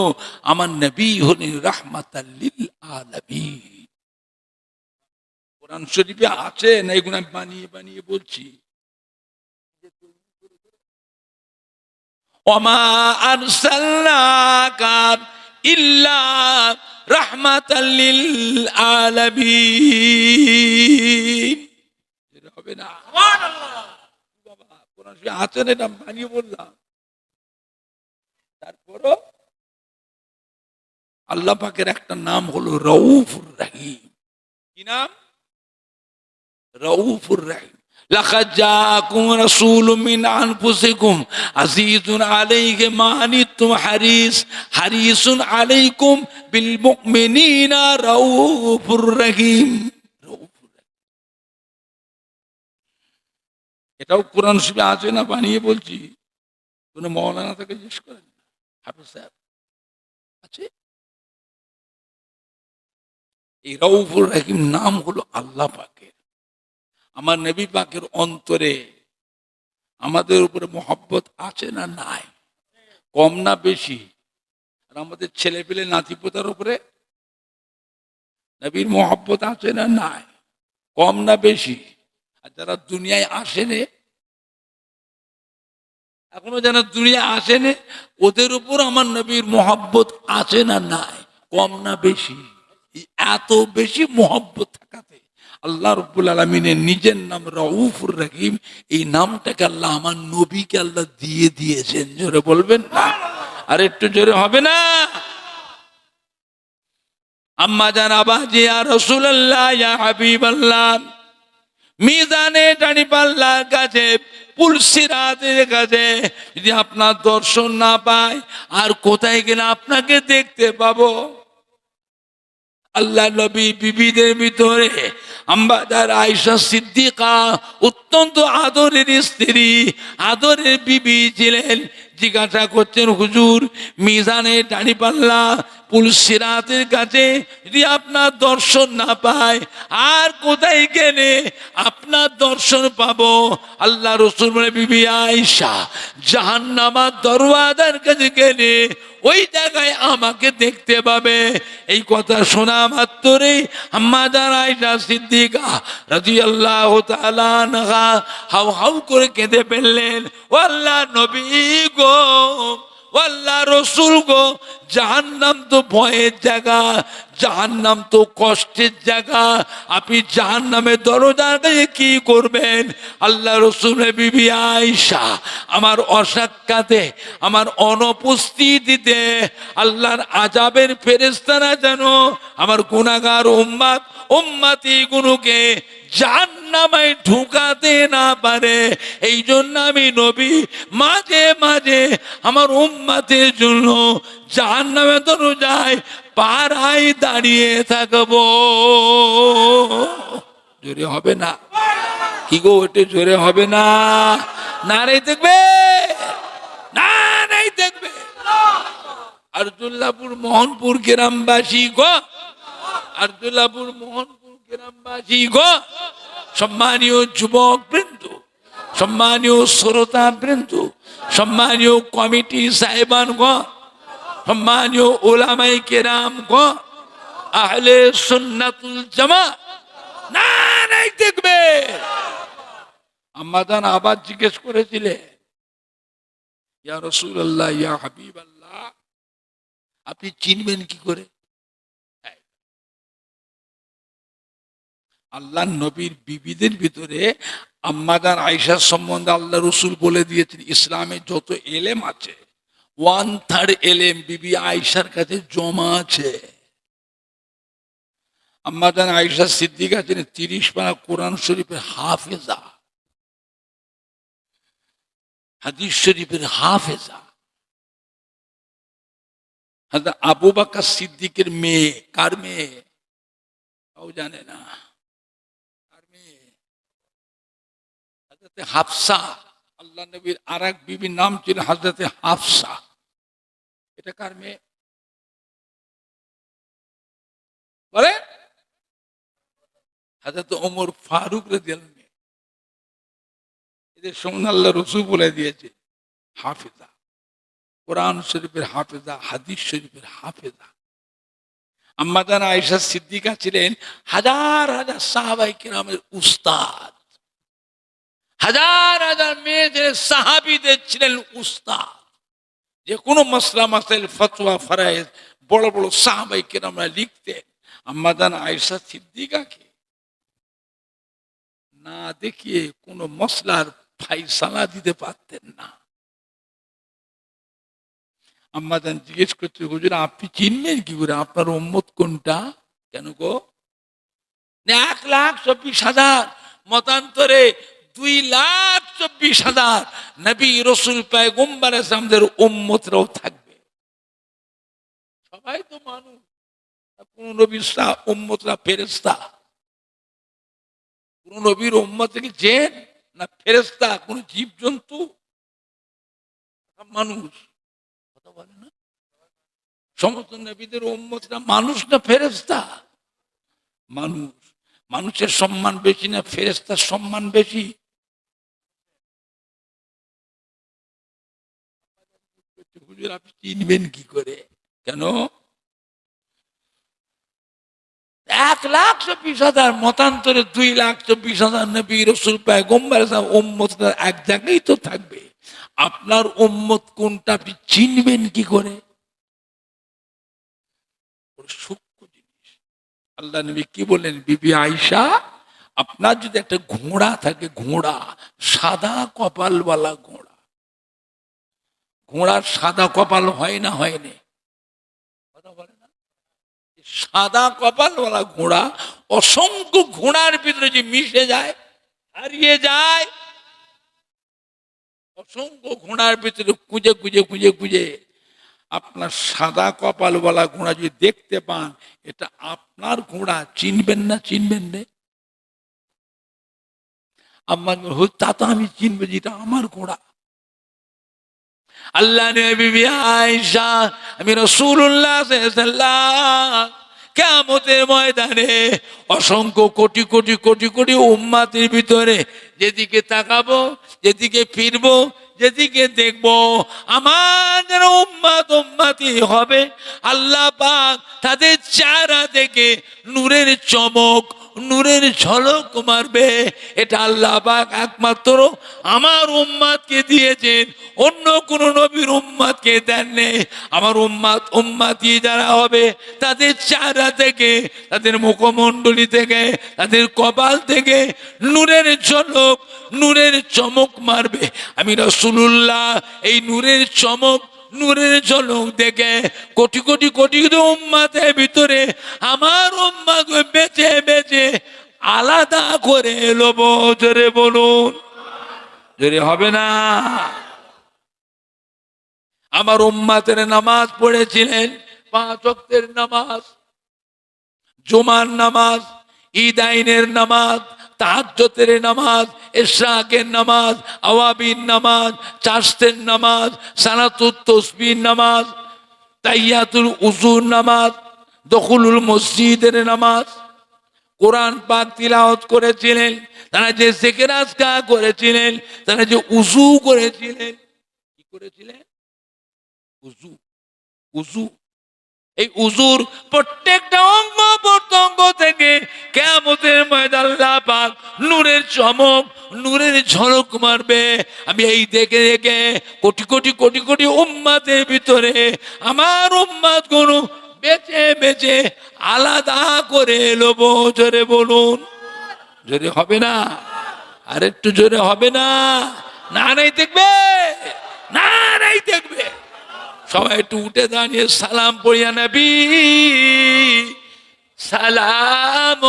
আমার নবী হলেন রাহমাতাল লিল আলামিন। কোরআন শরীফে আছে না? এগুলো আমি বানিয়ে বানিয়ে বলছি। ওমা আরসালনাকা ইল্লা রাহমাতাল লিল আলামিন। এটা হবে না? সুবহানাল্লাহ। বাবা কোরআন শরীফে আছে না? এটা বানিয়ে বললাম। তারপরও আল্লাহ পাকের একটা নাম হলো রউফুর রহিম। কি নাম? রউফুর রহিম। লাকাদ জাআকুম রাসূলুম মিন আনফুসিকুম আযীযুন আলাইহি মা আনিতুম হারিসুন আলাইকুম বিল মুমিনিনা রউফুর রহিম। এটাও কোরআন শরীফে আছে না? বানিয়ে বলছি। কোন মাওলানা থেকে জিজ্ঞেস করেন, হাফেজ সাহেব আছে? এই রউফুর রহিম নাম হলো আল্লাহ পাকের। আমার নবী পাকের অন্তরে আমাদের উপরে মহব্বত আছে না নাই? কম না বেশি? আর আমাদের ছেলে পেলে নাতিপোতার উপরে নবীর মহব্বত আছে না নাই? কম না বেশি? আর যারা দুনিয়ায় আসেনে, এখনো যারা দুনিয়া আসেনে, ওদের উপর আমার নবীর মহব্বত আছে না নাই? কম না বেশি? এত বেশি মহব্বত থাকাতে আল্লাহ রাব্বুল আলামিনের নিজের নাম রউফুর রহিম, এই নামটাকে আল্লাহ আমার নবীকে আল্লাহ দিয়ে দিয়েছেন। জোরে বলবেন না? আর একটু জোরে হবে না? আম্মা জান আবাজি ইয়া রাসূলুল্লাহ ইয়া হাবিবাল্লাহ, মিজানে দাঁড়িপাল্লার কাছে পুলসিরাতের কাছে যদি আপনার দর্শন না পায়, আর কোথায় গেলে আপনাকে দেখতে পাবো? আল্লাহ নবী বিবিদের ভিতরে আম্মাজান আয়েশা সিদ্দিকা অত্যন্ত আদরের স্ত্রী, আদরের বিবি ছিলেন। জিজ্ঞাসা করছেন, হুজুর মিজানে দাঁড়িপাল্লা পুলসিরাতের কাছে যদি আপনার দর্শন না পায়, আর কোথায় গেলে আপনার দর্শন পাবো? আল্লাহ রাসূল বলে, বিবি আয়েশা জাহান্নামের দরওয়াজার কাছে গেলে ওই জায়গায় আমাকে দেখতে পাবে। এই কথা শোনা মাত্রই আম্মাজান আয়েশা সিদ্দিকা রাদিয়াল্লাহু তাআলা আনহা হাউ হাউ করে কেঁদে ফেললেন, ও আল্লাহর নবী গো, ও আল্লাহর রাসূল গো, জাহান্নাম তো ভয়ের জায়গা, জাহান্নাম তো কষ্টের জায়গা, আপনি জাহান্নামের দরজার কাছে কি করবেন? আল্লাহ রাসূলের বিবি আয়েশা আমার অসাক্ষাতে, আমার অনুপস্থিতিতে আল্লাহর আযাবের ফেরেশতারা যেন আমার গুনাহগার উম্মতি গুলোকে জাহান্নামে ঢুকাতে না পারে, এই জন্য আমি নবী মাঝে মাঝে আমার উম্মতের জন্য জাহান্নামের দরজায় পাড়ায় দাঁড়িয়ে থাকবো। জোরে হবে না? কি গো, ওটা জোরে হবে না? না রে দেখবে, না নাই দেখবে। আরজুল্লাহপুর মোহনপুর গ্রামবাসী গো, আরজুল্লাহপুর মোহনপুর গ্রামবাসী গো, সম্মানীয় যুবক বৃন্দ, সম্মানীয় শ্রোতা বৃন্দ, সম্মানীয় কমিটি সাহেবান গো, সম্মানীয় উলামায়ে কেরাম গণ, আহলে সুন্নাতুল জামাত, নারায়ে তাকবীর। আম্মা জান আবার জিজ্ঞেস করেছিলেন, ইয়া রাসূলুল্লাহ, ইয়া হাবিবাল্লাহ, আপনি চিনবেন কি করে? আল্লাহ নবীর বিবিদের ভিতরে আম্মা জান আয়েশার সম্বন্ধে আল্লাহ রসুল বলে দিয়েছেন, ইসলামে যত এলেম আছে 1/3 এলেম বিবি আয়েশার কাছে জমা আছে। আম্মা জান আয়েশা সিদ্দিকা ছিলেন 30 পারা কোরআন শরীফের হাফেজা, হাদিস শরীফের হাফেজা। হযরত আবু বকর সিদ্দিকের মেয়ে, কার মেয়ে? কেউ জানে না। কার মেয়ে? হযরত হাফসা। আল্লাহ নবীর আরেক বিবির নাম ছিল হযরত হাফসা। এটা কার মেয়ে বলে? হযরত ওমর ফারুক রাদিয়াল্লাহু আনহু। এদের সঙ্গে আল্লাহ রসূল বলে দিয়েছে হাফেজা, কোরআন শরীফের হাফেজা, হাদিস শরীফের হাফেজা। আম্মা জান আয়েশা সিদ্দিকা ছিলেন হাজার হাজার সাহাবায়ে কেরামের উস্তাদ, হাজার হাজার মেয়েদের সাহাবীদের ছিলেন উস্তাদ। যে কোনো মাসলা মাসাইল ফতোয়া ফরায়েজ বড় বড় সাহাবায়ে কেরামরা লিখতেন। আম্মা জান আয়েশা সিদ্দিকাকে না দেখিয়ে কোনো মসলার ফায়সালা দিতে পারতেন না। আম্মা জান জিজ্ঞেস করতে, হুজুর আপনি চিনবেন কি করে আপনার উম্মত কোনটা? কেন গো? 1,24,000, মতান্তরে 2,24,000 নবী রাসূল পয়গম্বর ইসলামদের উম্মতরাও থাকবে। সবাই তো মানুষ, কোন নবীর উম্মতরা ফেরেশতা? কোন নবীর উম্মত থেকে জিন না ফেরেশতা? কোন জীবজন্তু? মানুষ। কথা বলে না? সমস্ত নবীদের উম্মতরা মানুষ না ফেরেশতা? মানুষ। মানুষের সম্মান বেশি না ফেরেশতার সম্মান বেশি? হুজুর আপনি চিনবেন কি করে? কেন? 1,24,000 মতান্তরে 2,24,000 নবী রাসূল পয়গম্বর উম্মতরা এক জায়গায় তো থাকবে। আপনার উম্মত কোনটা আপনি চিনবেন কি করে? সূক্ষ্ম জিনিস। আল্লাহ নবী কি বললেন? বিবি আয়েশা, আপনার যদি একটা ঘোড়া থাকে, ঘোড়া, সাদা কপালওয়ালা ঘোড়া, ঘোড়ার সাদা কপাল হয় না হয় না? কথা বলে না? সাদা কপালওয়ালা ঘোড়া অসংখ্য ঘোড়ার ভিতরে যে মিশে যায়, হারিয়ে যায়, অসংখ্য ঘোড়ার ভিতরে খুঁজে খুঁজে খুঁজে খুঁজে আপনার সাদা কপালওয়ালা ঘোড়া যদি দেখতে পান, এটা আপনার ঘোড়া, চিনবেন না? চিনবেন রে? আমার তা তো আমি চিনবো যেটা আমার ঘোড়া। আল্লাহ নবী আয়েশা, আমি রাসূলুল্লাহ সাল্লাল্লাহু কিয়ামতের ময়দানে অসংখ্য কোটি কোটি কোটি কোটি উম্মতের ভিতরে যেদিকে তাকাবো, যেদিকে ফিরবো, যেদিকে দেখবো, আমার যেন উম্মত উম্মতি হবে, আল্লাহ পাক তাদের চেহারা থেকে নূরের চমক, নূরের ঝলক মারবে। এটা আল্লাহ পাক একমাত্র আমার উম্মতকে দিয়েছেন, অন্য কোন নবীর উম্মতকে দেননি। আমার উম্মত উম্মতি যারা হবে, তাদের চেহারা থেকে, তাদের মুখমণ্ডলী থেকে, তাদের কপাল থেকে নূরের ঝলক, নূরের চমক মারবে। আমি রাসূলুল্লাহ এই নূরের চমক, নূরের ঝলক দেখে কোটি কোটি কোটি উম্মতের ভিতরে আমার উম্মত বেছে বেছে আলাদা করে লব। জোরে বলুন, জোরে হবে না? আমার উম্মতের নামাজ পড়েছিলেন 5 ওয়াক্তের নামাজ, জুমার নামাজ, ঈদাইনের নামাজ, তাহাজ্জুদের নামাজ, ইশরাকের নামাজ, আওয়াবির নামাজ, চাশতের নামাজ, সালাতুত তাসবিহ নামাজ, তাহিয়াতুল উযুর নামাজ, দখুলুল মসজিদের নামাজ, কোরআন পাক তিলাওয়াত করেছিলেন, তারা যে জিকির আজকার করেছিলেন, তারা যে উযু করেছিলেন। কি করেছিলেন? উযু। উজু, এই উজুর প্রত্যেকটা অঙ্গ প্রত্যঙ্গ থেকে কিয়ামতের ময়দানে আল্লাহ পাক নূরের চমক, নূরের ঝলক মারবে। আমি এই দেখে দেখে কোটি কোটি কোটি কোটি উম্মাতের ভিতরে আমার উম্মাত গুলো বেঁচে বেঁচে আলাদা করে এলোব। জোরে বলুন, জোরে হবে না? আর একটু জোরে হবে না? না নাই দেখবে, না নাই দেখবে। সবাই একটু উঠে দাঁড়িয়ে সালাম পড়িয়া নবী সালাম।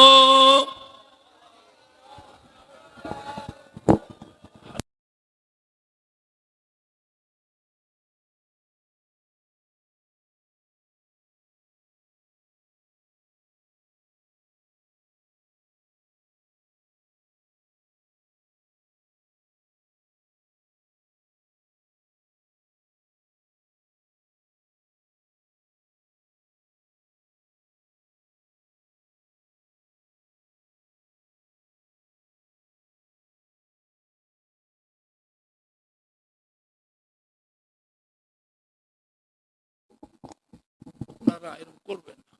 আপনারা এরকম করবেন না,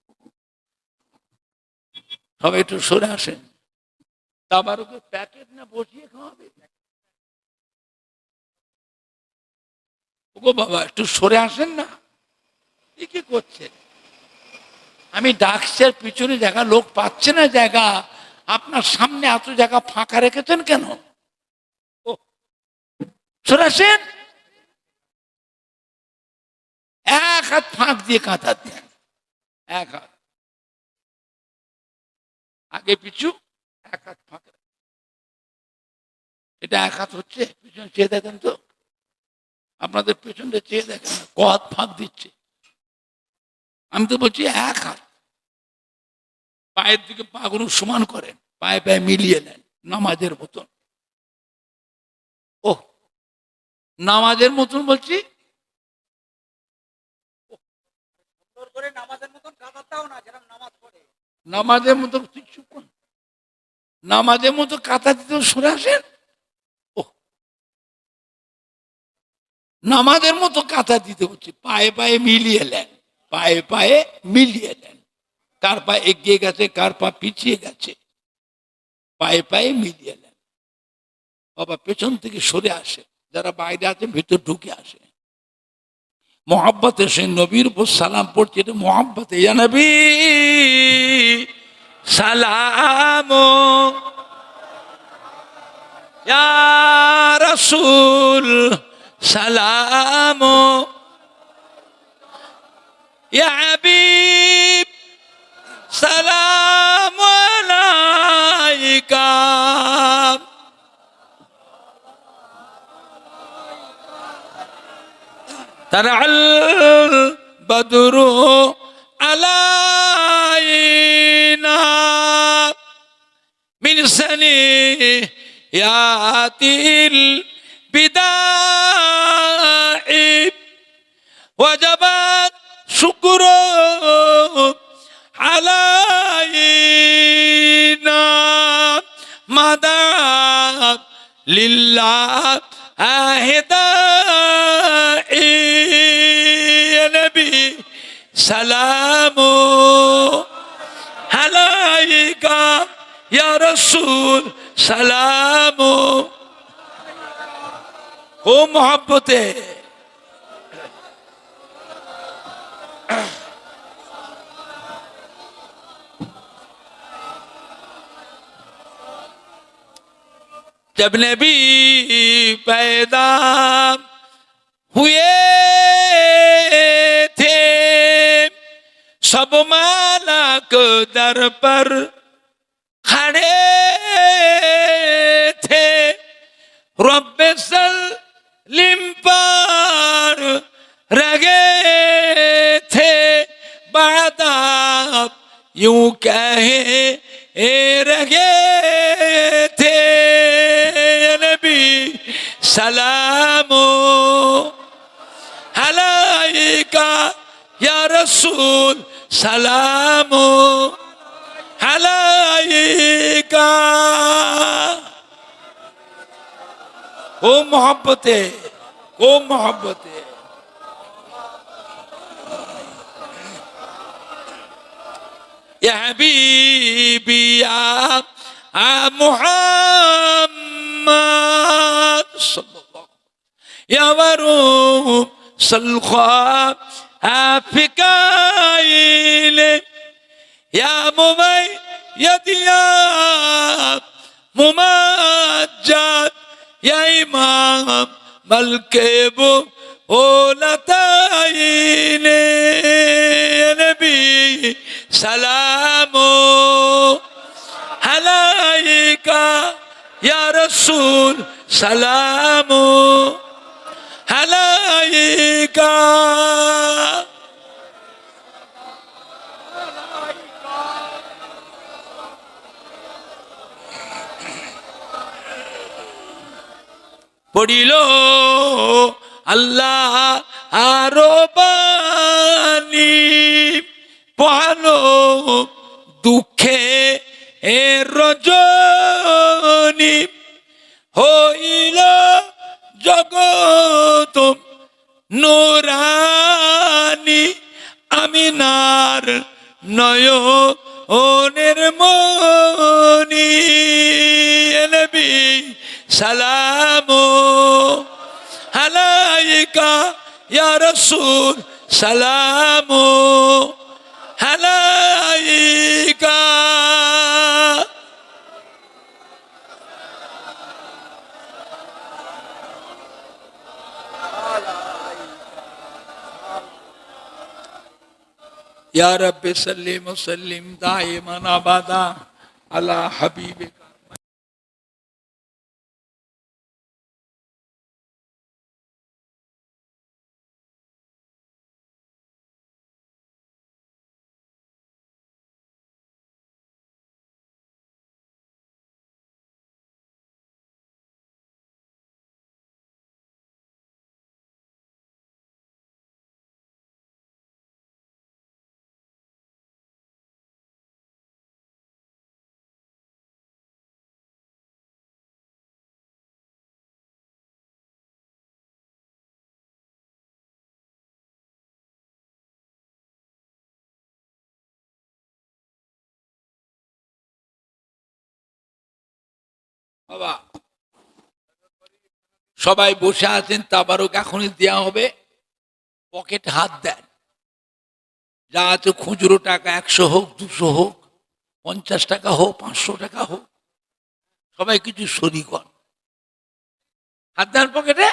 সবাই একটু সরে আসেন। তাবারকের প্যাকেট না বসিয়ে খাওয়াবে? ওগো বাবা, একটু সরে আসেন না, কি করছে? আমি ডাকছে পিছনে জায়গা, লোক পাচ্ছে না জায়গা, আপনার সামনে এত জায়গা ফাঁকা রেখেছেন কেন? ও সরে আসেন, এক হাত ফাঁক দিয়ে কাঁথা দেন, এক হাত আগে পিছু, এক হাত ফাঁকা। এটা এক হাত হচ্ছে, পিছনে চেয়ে দেখেন তো, আপনাদের পেছনটা চেয়ে দেখেন ক হাত ফাঁক দিচ্ছে। আমি তো বলছি এক হাত। পায়ের দিকে পা গুলো সমান করেন, পায়ে পায়ে মিলিয়ে নেন নামাজের মতন। ও নামাজের মতন বলছি, নামাজের মতো নামাজের মতো কাঁথা দিতে সরে আসেন। ও নামাজের মতো কাঁথা দিতে হচ্ছে, পায়ে পায়ে মিলিয়ে নেন, পায়ে পায়ে মিলিয়ে নেন। কার পা এগিয়ে গেছে, কার পা পিছিয়ে গেছে, পায়ে পায়ে মিলিয়ে নেন। বাবা পেছন থেকে সরে আসে, যারা বাইরে আছে ভিতর ঢুকে আসে। মোহাব্বতে সে নবীর উপর সালাম পড়ছে, এটা মোহাব্বতে। ইয়া নবী সালাম, ইয়া রাসূল সালাম, ইয়া হাবিব সালাম আলাইকা। তারাল বদরু আলাইনা মিন সানিয়াতিল বিদাই ওয়াজাবাত শুকরু আলাইনা মাদা লিল্লাহ আহিদাই। ইয়া নবী সালামু আলাইকা, ইয়া রাসূল সালামু। ও মোহাব্বতে जब नबी पैदा हुए थे सब मालक दर पर खड़े थे, रब्बे सलीम पर रगे थे बादाब यूं कहे रगे थे। नबी सलामो अलैका, या रसूल सलामो अलैका। ओ मोहब्बते, ओ मोहब्बते। ইয়া হাবিবি ইয়া মুহাম্মদ সাল্লাল্লাহু ইয়া ওয়ারুম সালখা আফিকাইলে ইয়া মুমাইয়াদ ইয়া মুমাজ্জাদ ইয়া ইমাম মালকেবু ওলাতাইনে নবী সালামু আলাইকা ইয়া রাসূল সালামু আলাইকা পড়িল আল্লাহ আরো বাণী পালো দুঃখে রজনী হইল জগত নুরানি আমিনার নয়নের মনি নবী সালামু আলাইকা ইয়া রাসূল সালামু আলাইকা ইয়া রাব্বি সাল্লিম ওয়া সাল্লিম দাইমান আবাদা আলা হাবিবিকা। বাবা সবাই বসে আছেন, তাবারক এখনই দেওয়া হবে। পকেট হাত দেন, যা আছে খুচরো টাকা 100 হোক 200 হোক 50 টাকা হোক 500 টাকা হোক, সবাই কিছু শরিক হন। হাত দেন পকেটে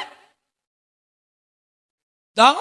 দাও।